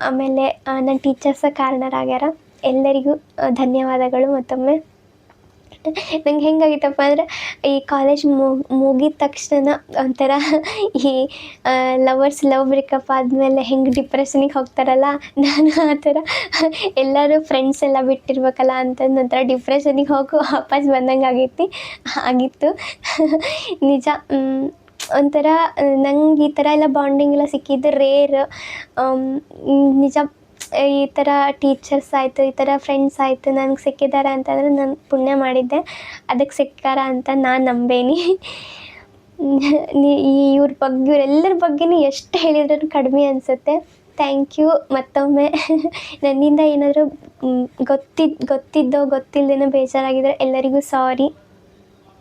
ಆಮೇಲೆ ನನ್ನ ಟೀಚರ್ಸ ಕಾರಣರಾಗ್ಯಾರ. ಎಲ್ಲರಿಗೂ ಧನ್ಯವಾದಗಳು ಮತ್ತೊಮ್ಮೆ. ನಂಗೆ ಹೆಂಗಾಗಿತ್ತಪ್ಪ ಅಂದರೆ ಈ ಕಾಲೇಜ್ ಮುಗಿದ ತಕ್ಷಣ ಒಂಥರ ಈ ಲವರ್ಸ್ ಲವ್ ಬ್ರೇಕಪ್ ಆದಮೇಲೆ ಹೆಂಗೆ ಡಿಪ್ರೆಷನಿಗೆ ಹೋಗ್ತಾರಲ್ಲ, ನಾನು ಆ ಥರ ಎಲ್ಲರೂ ಫ್ರೆಂಡ್ಸ್ ಎಲ್ಲ ಬಿಟ್ಟಿರ್ಬೇಕಲ್ಲ ಅಂತಂದು ಒಂಥರ ಡಿಪ್ರೆಷನಿಗೆ ಹೋಗಿ ವಾಪಸ್ ಬಂದಂಗೆ ಆಗಿತ್ತು ನಿಜ. ಒಂಥರ ನಂಗೆ ಈ ಥರ ಎಲ್ಲ ಬಾಂಡಿಂಗ್ ಎಲ್ಲ ಸಿಕ್ಕಿದ್ದು ರೇರ್. ನಿಜ ಈ ಥರ ಟೀಚರ್ಸ್ ಆಯಿತು, ಈ ಥರ ಫ್ರೆಂಡ್ಸ್ ಆಯಿತು ನನಗೆ ಸಿಕ್ಕಿದ್ದಾರೆ ಅಂತಂದರೆ ನಾನು ಪುಣ್ಯ ಮಾಡಿದ್ದೆ, ಅದಕ್ಕೆ ಸಿಕ್ಕಾರ ಅಂತ ನಾನು ನಂಬೇನಿ. ಇವರೆಲ್ಲರ ಬಗ್ಗೆನೂ ಎಷ್ಟು ಹೇಳಿದ್ರೂ ಕಡಿಮೆ ಅನಿಸುತ್ತೆ. ಥ್ಯಾಂಕ್ ಯು ಮತ್ತೊಮ್ಮೆ. ನನ್ನಿಂದ ಏನಾದರೂ ಗೊತ್ತಿದ್ದೋ ಗೊತ್ತಿಲ್ಲದೇನೋ ಬೇಜಾರಾಗಿದ್ದರೆ ಎಲ್ಲರಿಗೂ ಸಾರಿ.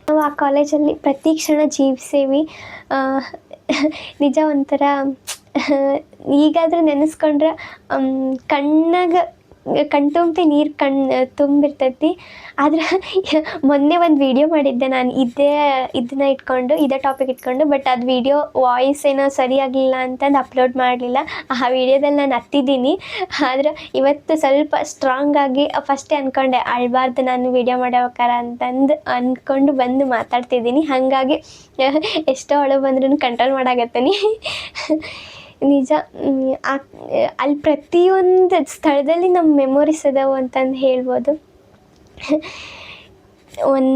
ನಾವು ಆ ಕಾಲೇಜಲ್ಲಿ ಪ್ರತಿ ಕ್ಷಣ ಜೀವಿಸೇವಿ. ನಿಜ ಒಂಥರ ಈಗಾದರೂ ನೆನೆಸ್ಕೊಂಡ್ರೆ ಕಣ್ತುಂಬ್ತಿ ನೀರು ತುಂಬಿರ್ತೈತಿ. ಆದ್ರೆ ಮೊನ್ನೆ ಒಂದು ವೀಡಿಯೋ ಮಾಡಿದ್ದೆ ನಾನು ಇದೇ ಟಾಪಿಕ್ ಇಟ್ಕೊಂಡು, ಬಟ್ ಅದು ವೀಡಿಯೋ ವಾಯ್ಸ್ ಏನೋ ಸರಿಯಾಗಲಿಲ್ಲ ಅಂತಂದು ಅಪ್ಲೋಡ್ ಮಾಡಲಿಲ್ಲ. ಆ ವೀಡಿಯೋದಲ್ಲಿ ನಾನು ಹತ್ತಿದ್ದೀನಿ. ಆದ್ರೆ ಇವತ್ತು ಸ್ವಲ್ಪ ಸ್ಟ್ರಾಂಗಾಗಿ ಫಸ್ಟೇ ಅಂದ್ಕೊಂಡೆ ಅಳಬಾರ್ದು ನಾನು ವೀಡಿಯೋ ಮಾಡೋಕ್ಕಾರ ಅಂತಂದು ಅಂದ್ಕೊಂಡು ಬಂದು ಮಾತಾಡ್ತಿದ್ದೀನಿ. ಹಾಗಾಗಿ ಎಷ್ಟೋ ಅಳು ಬಂದ್ರೂ ಕಂಟ್ರೋಲ್ ಮಾಡಾಕತ್ತೀನಿ. ನಿಜ ಅಲ್ಲಿ ಪ್ರತಿಯೊಂದು ಸ್ಥಳದಲ್ಲಿ ನಮ್ಮ ಮೆಮೊರೀಸ್ ಅದಾವು ಅಂತಂದು ಹೇಳ್ಬೋದು. ಒಂದು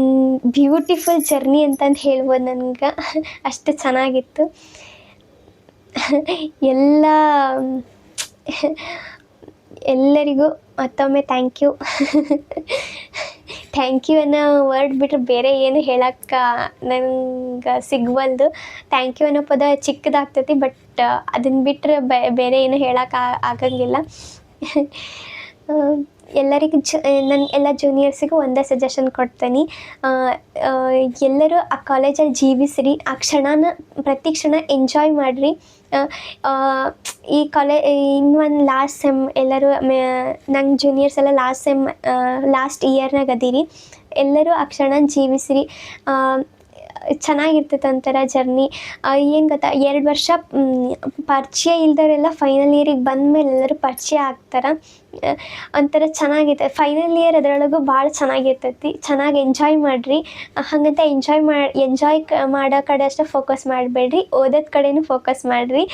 ಬ್ಯೂಟಿಫುಲ್ ಜರ್ನಿ ಅಂತಂದು ಹೇಳ್ಬೋದು. ನನಗೆ ಅಷ್ಟು ಚೆನ್ನಾಗಿತ್ತು. ಎಲ್ಲರಿಗೂ ಮತ್ತೊಮ್ಮೆ ಥ್ಯಾಂಕ್ ಯು ಅನ್ನೋ ವರ್ಡ್ ಬಿಟ್ಟರೆ ಬೇರೆ ಏನು ಹೇಳಕ್ಕೆ ನಂಗೆ ಸಿಗವಲ್ದು. ಥ್ಯಾಂಕ್ ಯು ಅನ್ನೋ ಪದ ಚಿಕ್ಕದಾಗ್ತೈತಿ, ಬಟ್ ಅದನ್ನು ಬಿಟ್ಟರೆ ಬೇರೆ ಏನು ಹೇಳಕ್ಕೆ ಆಗಂಗಿಲ್ಲ. ಎಲ್ಲರಿಗೂ ನನ್ನ ಎಲ್ಲ ಜೂನಿಯರ್ಸಿಗೂ ಒಂದೇ ಸಜೆಷನ್ ಕೊಡ್ತೀನಿ. ಎಲ್ಲರೂ ಆ ಕಾಲೇಜಲ್ಲಿ ಜೀವಿಸ್ರಿ, ಆ ಕ್ಷಣನ ಪ್ರತಿ ಕ್ಷಣ ಎಂಜಾಯ್ ಮಾಡಿರಿ. ಈ ಇನ್ನೊಂದು ಲಾಸ್ಟ್ ಸೆಮ್ ಎಲ್ಲರೂ ನಂಗೆ ಜೂನಿಯರ್ಸ್ ಎಲ್ಲ ಲಾಸ್ಟ್ ಇಯರ್ನಾಗ ಅದೀರಿ. ಎಲ್ಲರೂ ಆ ಕ್ಷಣ ಜೀವಿಸ್ರಿ. ಚೆನ್ನಾಗಿರ್ತೈತೆ ಒಂಥರ ಜರ್ನಿ. ಏನು ಗೊತ್ತಾ, 2 ವರ್ಷ ಪರಿಚಯ ಇಲ್ದವರೆಲ್ಲ ಫೈನಲ್ ಇಯರಿಗೆ ಬಂದಮೇಲೆ ಎಲ್ಲರೂ ಪರಿಚಯ ಆಗ್ತಾರೆ. ಒಂಥರ ಚೆನ್ನಾಗಿದೆ ಫೈನಲ್ ಇಯರ್. ಅದರೊಳಗೂ ಭಾಳ ಚೆನ್ನಾಗಿರ್ತೈತಿ. ಚೆನ್ನಾಗಿ ಎಂಜಾಯ್ ಮಾಡಿರಿ. ಹಾಗಂತ ಎಂಜಾಯ್ ಮಾಡೋ ಕಡೆ ಅಷ್ಟೇ ಫೋಕಸ್ ಮಾಡಬೇಡ್ರಿ, ಓದೋದ ಕಡೆನೂ ಫೋಕಸ್ ಮಾಡಿರಿ.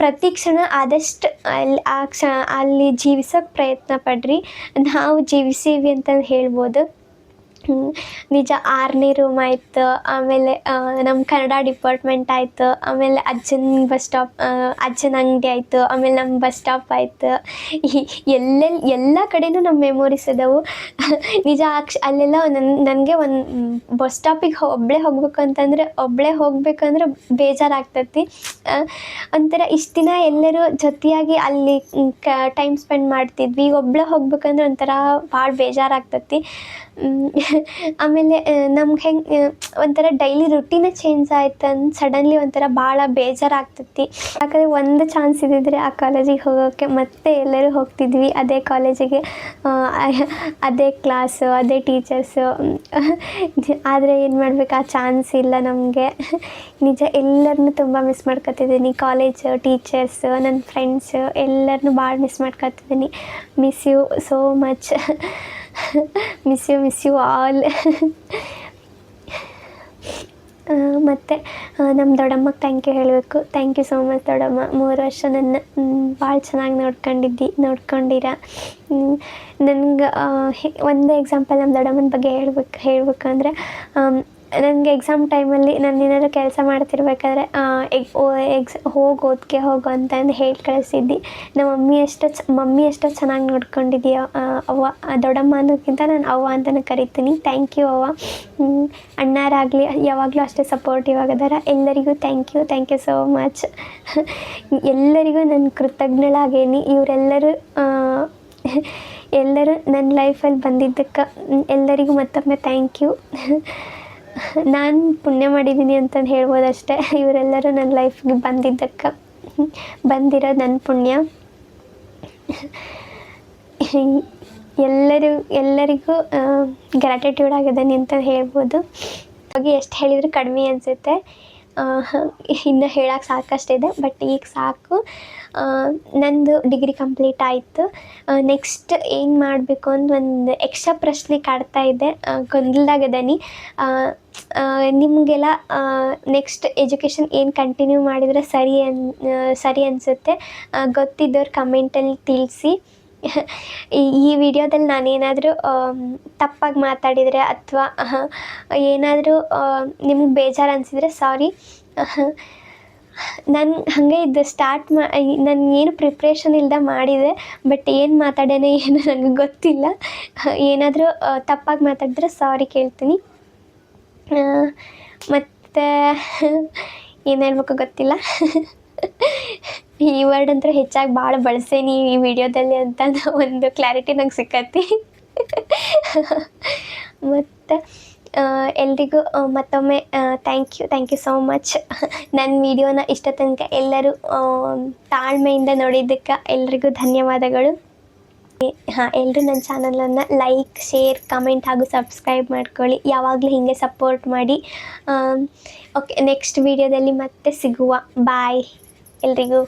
ಪ್ರತಿ ಕ್ಷಣ ಆದಷ್ಟು ಅಲ್ಲಿ ಜೀವಿಸೋಕ್ಕೆ ಪ್ರಯತ್ನ ಪಡ್ರಿ. ನಾವು ಜೀವಿಸೀವಿ ಅಂತಂದು ಹೇಳ್ಬೋದು. ನಿಜ 6ನೇ ರೂಮ್ ಆಯಿತು, ಆಮೇಲೆ ನಮ್ಮ ಕನ್ನಡ ಡಿಪಾರ್ಟ್ಮೆಂಟ್ ಆಯಿತು, ಆಮೇಲೆ ಅಜ್ಜನ ಅಂಗಡಿ ಆಯಿತು, ಆಮೇಲೆ ನಮ್ಮ ಬಸ್ ಸ್ಟಾಪ್ ಆಯಿತು. ಎಲ್ಲ ಕಡೆನೂ ನಮ್ಮ ಮೆಮೊರೀಸ್ ಅದಾವು. ನಿಜ ಅಲ್ಲೆಲ್ಲ ನನಗೆ ಒಂದು ಬಸ್ ಸ್ಟಾಪಿಗೆ ಒಬ್ಬಳೇ ಹೋಗ್ಬೇಕಂದ್ರೆ ಬೇಜಾರಾಗ್ತೈತಿ. ಒಂಥರ ಇಷ್ಟು ದಿನ ಎಲ್ಲರೂ ಜೊತೆಯಾಗಿ ಅಲ್ಲಿ ಟೈಮ್ ಸ್ಪೆಂಡ್ ಮಾಡ್ತಿದ್ವಿ. ಈಗ ಒಬ್ಬಳೇ ಹೋಗ್ಬೇಕಂದ್ರೆ ಒಂಥರ ಭಾಳ ಬೇಜಾರಾಗ್ತೈತಿ. ಆಮೇಲೆ ನಮ್ಗೆ ಹೆಂಗೆ ಒಂಥರ ಡೈಲಿ ರುಟೀನೇ ಚೇಂಜ್ ಆಯ್ತು ಅಂತ ಸಡನ್ಲಿ ಒಂಥರ ಭಾಳ ಬೇಜಾರಾಗ್ತೈತಿ. ಯಾಕಂದರೆ ಒಂದು ಚಾನ್ಸ್ ಇದ್ದಿದ್ರೆ ಆ ಕಾಲೇಜಿಗೆ ಹೋಗೋಕ್ಕೆ ಮತ್ತೆ ಎಲ್ಲರೂ ಹೋಗ್ತಿದ್ವಿ ಅದೇ ಕಾಲೇಜಿಗೆ, ಅದೇ ಕ್ಲಾಸು, ಅದೇ ಟೀಚರ್ಸು. ಆದರೆ ಏನು ಮಾಡ್ಬೇಕು, ಆ ಚಾನ್ಸ್ ಇಲ್ಲ ನಮಗೆ. ನಿಜ ಎಲ್ಲರನ್ನೂ ತುಂಬ ಮಿಸ್ ಮಾಡ್ಕೊತಿದ್ದೀನಿ. ಕಾಲೇಜು, ಟೀಚರ್ಸು, ನನ್ನ ಫ್ರೆಂಡ್ಸು ಎಲ್ಲರನ್ನೂ ಭಾಳ ಮಿಸ್ ಮಾಡ್ಕೊತಿದ್ದೀನಿ. Miss you so much. Miss you all. ಮತ್ತು ನಮ್ಮ ದೊಡ್ಡಮ್ಮಗೆ ಥ್ಯಾಂಕ್ ಯು ಹೇಳಬೇಕು. ಥ್ಯಾಂಕ್ ಯು ಸೋ ಮಚ್ ದೊಡ್ಡಮ್ಮ. 3 ವರ್ಷ ನನ್ನ ಭಾಳ ಚೆನ್ನಾಗಿ ನೋಡ್ಕೊಂಡಿರ. ನನ್ಗೆ ಒಂದು ಎಕ್ಸಾಂಪಲ್ ನಮ್ಮ ದೊಡ್ಡಮ್ಮನ ಬಗ್ಗೆ ಹೇಳ್ಬೇಕಂದ್ರೆ, ನನಗೆ ಎಕ್ಸಾಮ್ ಟೈಮಲ್ಲಿ ನಾನು ಏನಾದರೂ ಕೆಲಸ ಮಾಡ್ತಿರ್ಬೇಕಾದ್ರೆ ಓದ್ಕೆ ಹೋಗು ಅಂತಂದು ಹೇಳಿ ಕಳಿಸಿದ್ದಿ. ನಮ್ಮ ಮಮ್ಮಿ ಎಷ್ಟೋ ಚೆನ್ನಾಗಿ ನೋಡ್ಕೊಂಡಿದ್ದೀಯ ಅವ್ವ. ದೊಡ್ಡಮ್ಮ ಅನ್ನೋದಕ್ಕಿಂತ ನಾನು ಅವ್ವ ಅಂತಲೇ ಕರಿತೀನಿ. ಥ್ಯಾಂಕ್ ಯು ಅವ್ವ. ಅಣ್ಣಾರಾಗಲಿ ಯಾವಾಗಲೂ ಅಷ್ಟೇ ಸಪೋರ್ಟಿವ್ ಆಗಿದಾರೆ. ಎಲ್ಲರಿಗೂ ಥ್ಯಾಂಕ್ ಯು ಸೋ ಮಚ್. ಎಲ್ಲರಿಗೂ ನಾನು ಕೃತಜ್ಞಳಾಗೇನಿ. ಇವರೆಲ್ಲರೂ ನನ್ನ ಲೈಫಲ್ಲಿ ಬಂದಿದ್ದಕ್ಕೆ ಎಲ್ಲರಿಗೂ ಮತ್ತೊಮ್ಮೆ ಥ್ಯಾಂಕ್ ಯು. ನಾನು ಪುಣ್ಯ ಮಾಡಿದ್ದೀನಿ ಅಂತಂದು ಹೇಳ್ಬೋದು ಅಷ್ಟೇ. ಇವರೆಲ್ಲರೂ ನನ್ನ ಲೈಫ್ಗೆ ಬಂದಿರೋದು ನನ್ನ ಪುಣ್ಯ. ಎಲ್ಲರಿಗೂ ಗ್ರ್ಯಾಟಿಟ್ಯೂಡ್ ಆಗಿದ್ದಾನೆ ಅಂತ ಹೇಳ್ಬೋದು. ಹಾಗೆ ಎಷ್ಟು ಹೇಳಿದರೂ ಕಡಿಮೆ ಅನಿಸುತ್ತೆ. ಇನ್ನು ಹೇಳೋಕೆ ಸಾಕಷ್ಟಿದೆ, ಬಟ್ ಈಗ ಸಾಕು. ನಂದು ಡಿಗ್ರಿ ಕಂಪ್ಲೀಟ್ ಆಯಿತು. ನೆಕ್ಸ್ಟ್ ಏನು ಮಾಡಬೇಕು ಅಂತ ಒಂದು ಎಕ್ಸ್ಟ್ರಾ ಪ್ರಶ್ನೆ ಕಾಡ್ತಾ ಇದೆ. ಗೊಂದಲದಾಗದೀನಿ. ನಿಮಗೆಲ್ಲ ನೆಕ್ಸ್ಟ್ ಎಜುಕೇಷನ್ ಏನು ಕಂಟಿನ್ಯೂ ಮಾಡಿದರೆ ಸರಿ ಅನಿಸುತ್ತೆ ಗೊತ್ತಿದ್ದವ್ರು ಕಮೆಂಟಲ್ಲಿ ತಿಳಿಸಿ. ಈ ವಿಡಿಯೋದಲ್ಲಿ ನಾನೇನಾದರೂ ತಪ್ಪಾಗಿ ಮಾತಾಡಿದರೆ ಅಥವಾ ಏನಾದರೂ ನಿಮ್ಗೆ ಬೇಜಾರು ಅನಿಸಿದರೆ ಸಾರಿ. ನಾನು ಹಾಗೆ ಇದು ನಾನು ಏನು ಪ್ರಿಪ್ರೇಷನ್ ಇಲ್ಲದೆ ಮಾಡಿದೆ, ಬಟ್ ಏನು ಮಾತಾಡೇನೆ ಏನೋ ನನಗೆ ಗೊತ್ತಿಲ್ಲ. ಏನಾದರೂ ತಪ್ಪಾಗಿ ಮಾತಾಡಿದ್ರೆ ಸಾರಿ ಕೇಳ್ತೀನಿ. ಮತ್ತು ಏನು ಹೇಳ್ಬೇಕು ಗೊತ್ತಿಲ್ಲ. ಈ ವರ್ಡ್ ಅಂತೂ ಹೆಚ್ಚಾಗಿ ಭಾಳ ಬಳಸೇನಿ ಈ ವಿಡಿಯೋದಲ್ಲಿ ಅಂತ ಒಂದು ಕ್ಲಾರಿಟಿ ನಂಗೆ ಸಿಕ್ಕತಿ. ಮತ್ತು ಎಲ್ರಿಗೂ ಮತ್ತೊಮ್ಮೆ ಥ್ಯಾಂಕ್ ಯು ಸೋ ಮಚ್. ನನ್ನ ವಿಡಿಯೋನ ಇಷ್ಟ ತನಕ ಎಲ್ಲರೂ ತಾಳ್ಮೆಯಿಂದ ನೋಡಿದ್ದಕ್ಕೆ ಎಲ್ರಿಗೂ ಧನ್ಯವಾದಗಳು. ಎಲ್ಲರೂ ನನ್ನ ಚಾನಲನ್ನು ಲೈಕ್, ಶೇರ್, ಕಮೆಂಟ್ ಹಾಗೂ ಸಬ್ಸ್ಕ್ರೈಬ್ ಮಾಡ್ಕೊಳ್ಳಿ. ಯಾವಾಗಲೂ ಹೀಗೆ ಸಪೋರ್ಟ್ ಮಾಡಿ. ಓಕೆ, ನೆಕ್ಸ್ಟ್ ವಿಡಿಯೋದಲ್ಲಿ ಮತ್ತೆ ಸಿಗುವ. ಬಾಯ್ ಎಲ್ರಿಗೂ.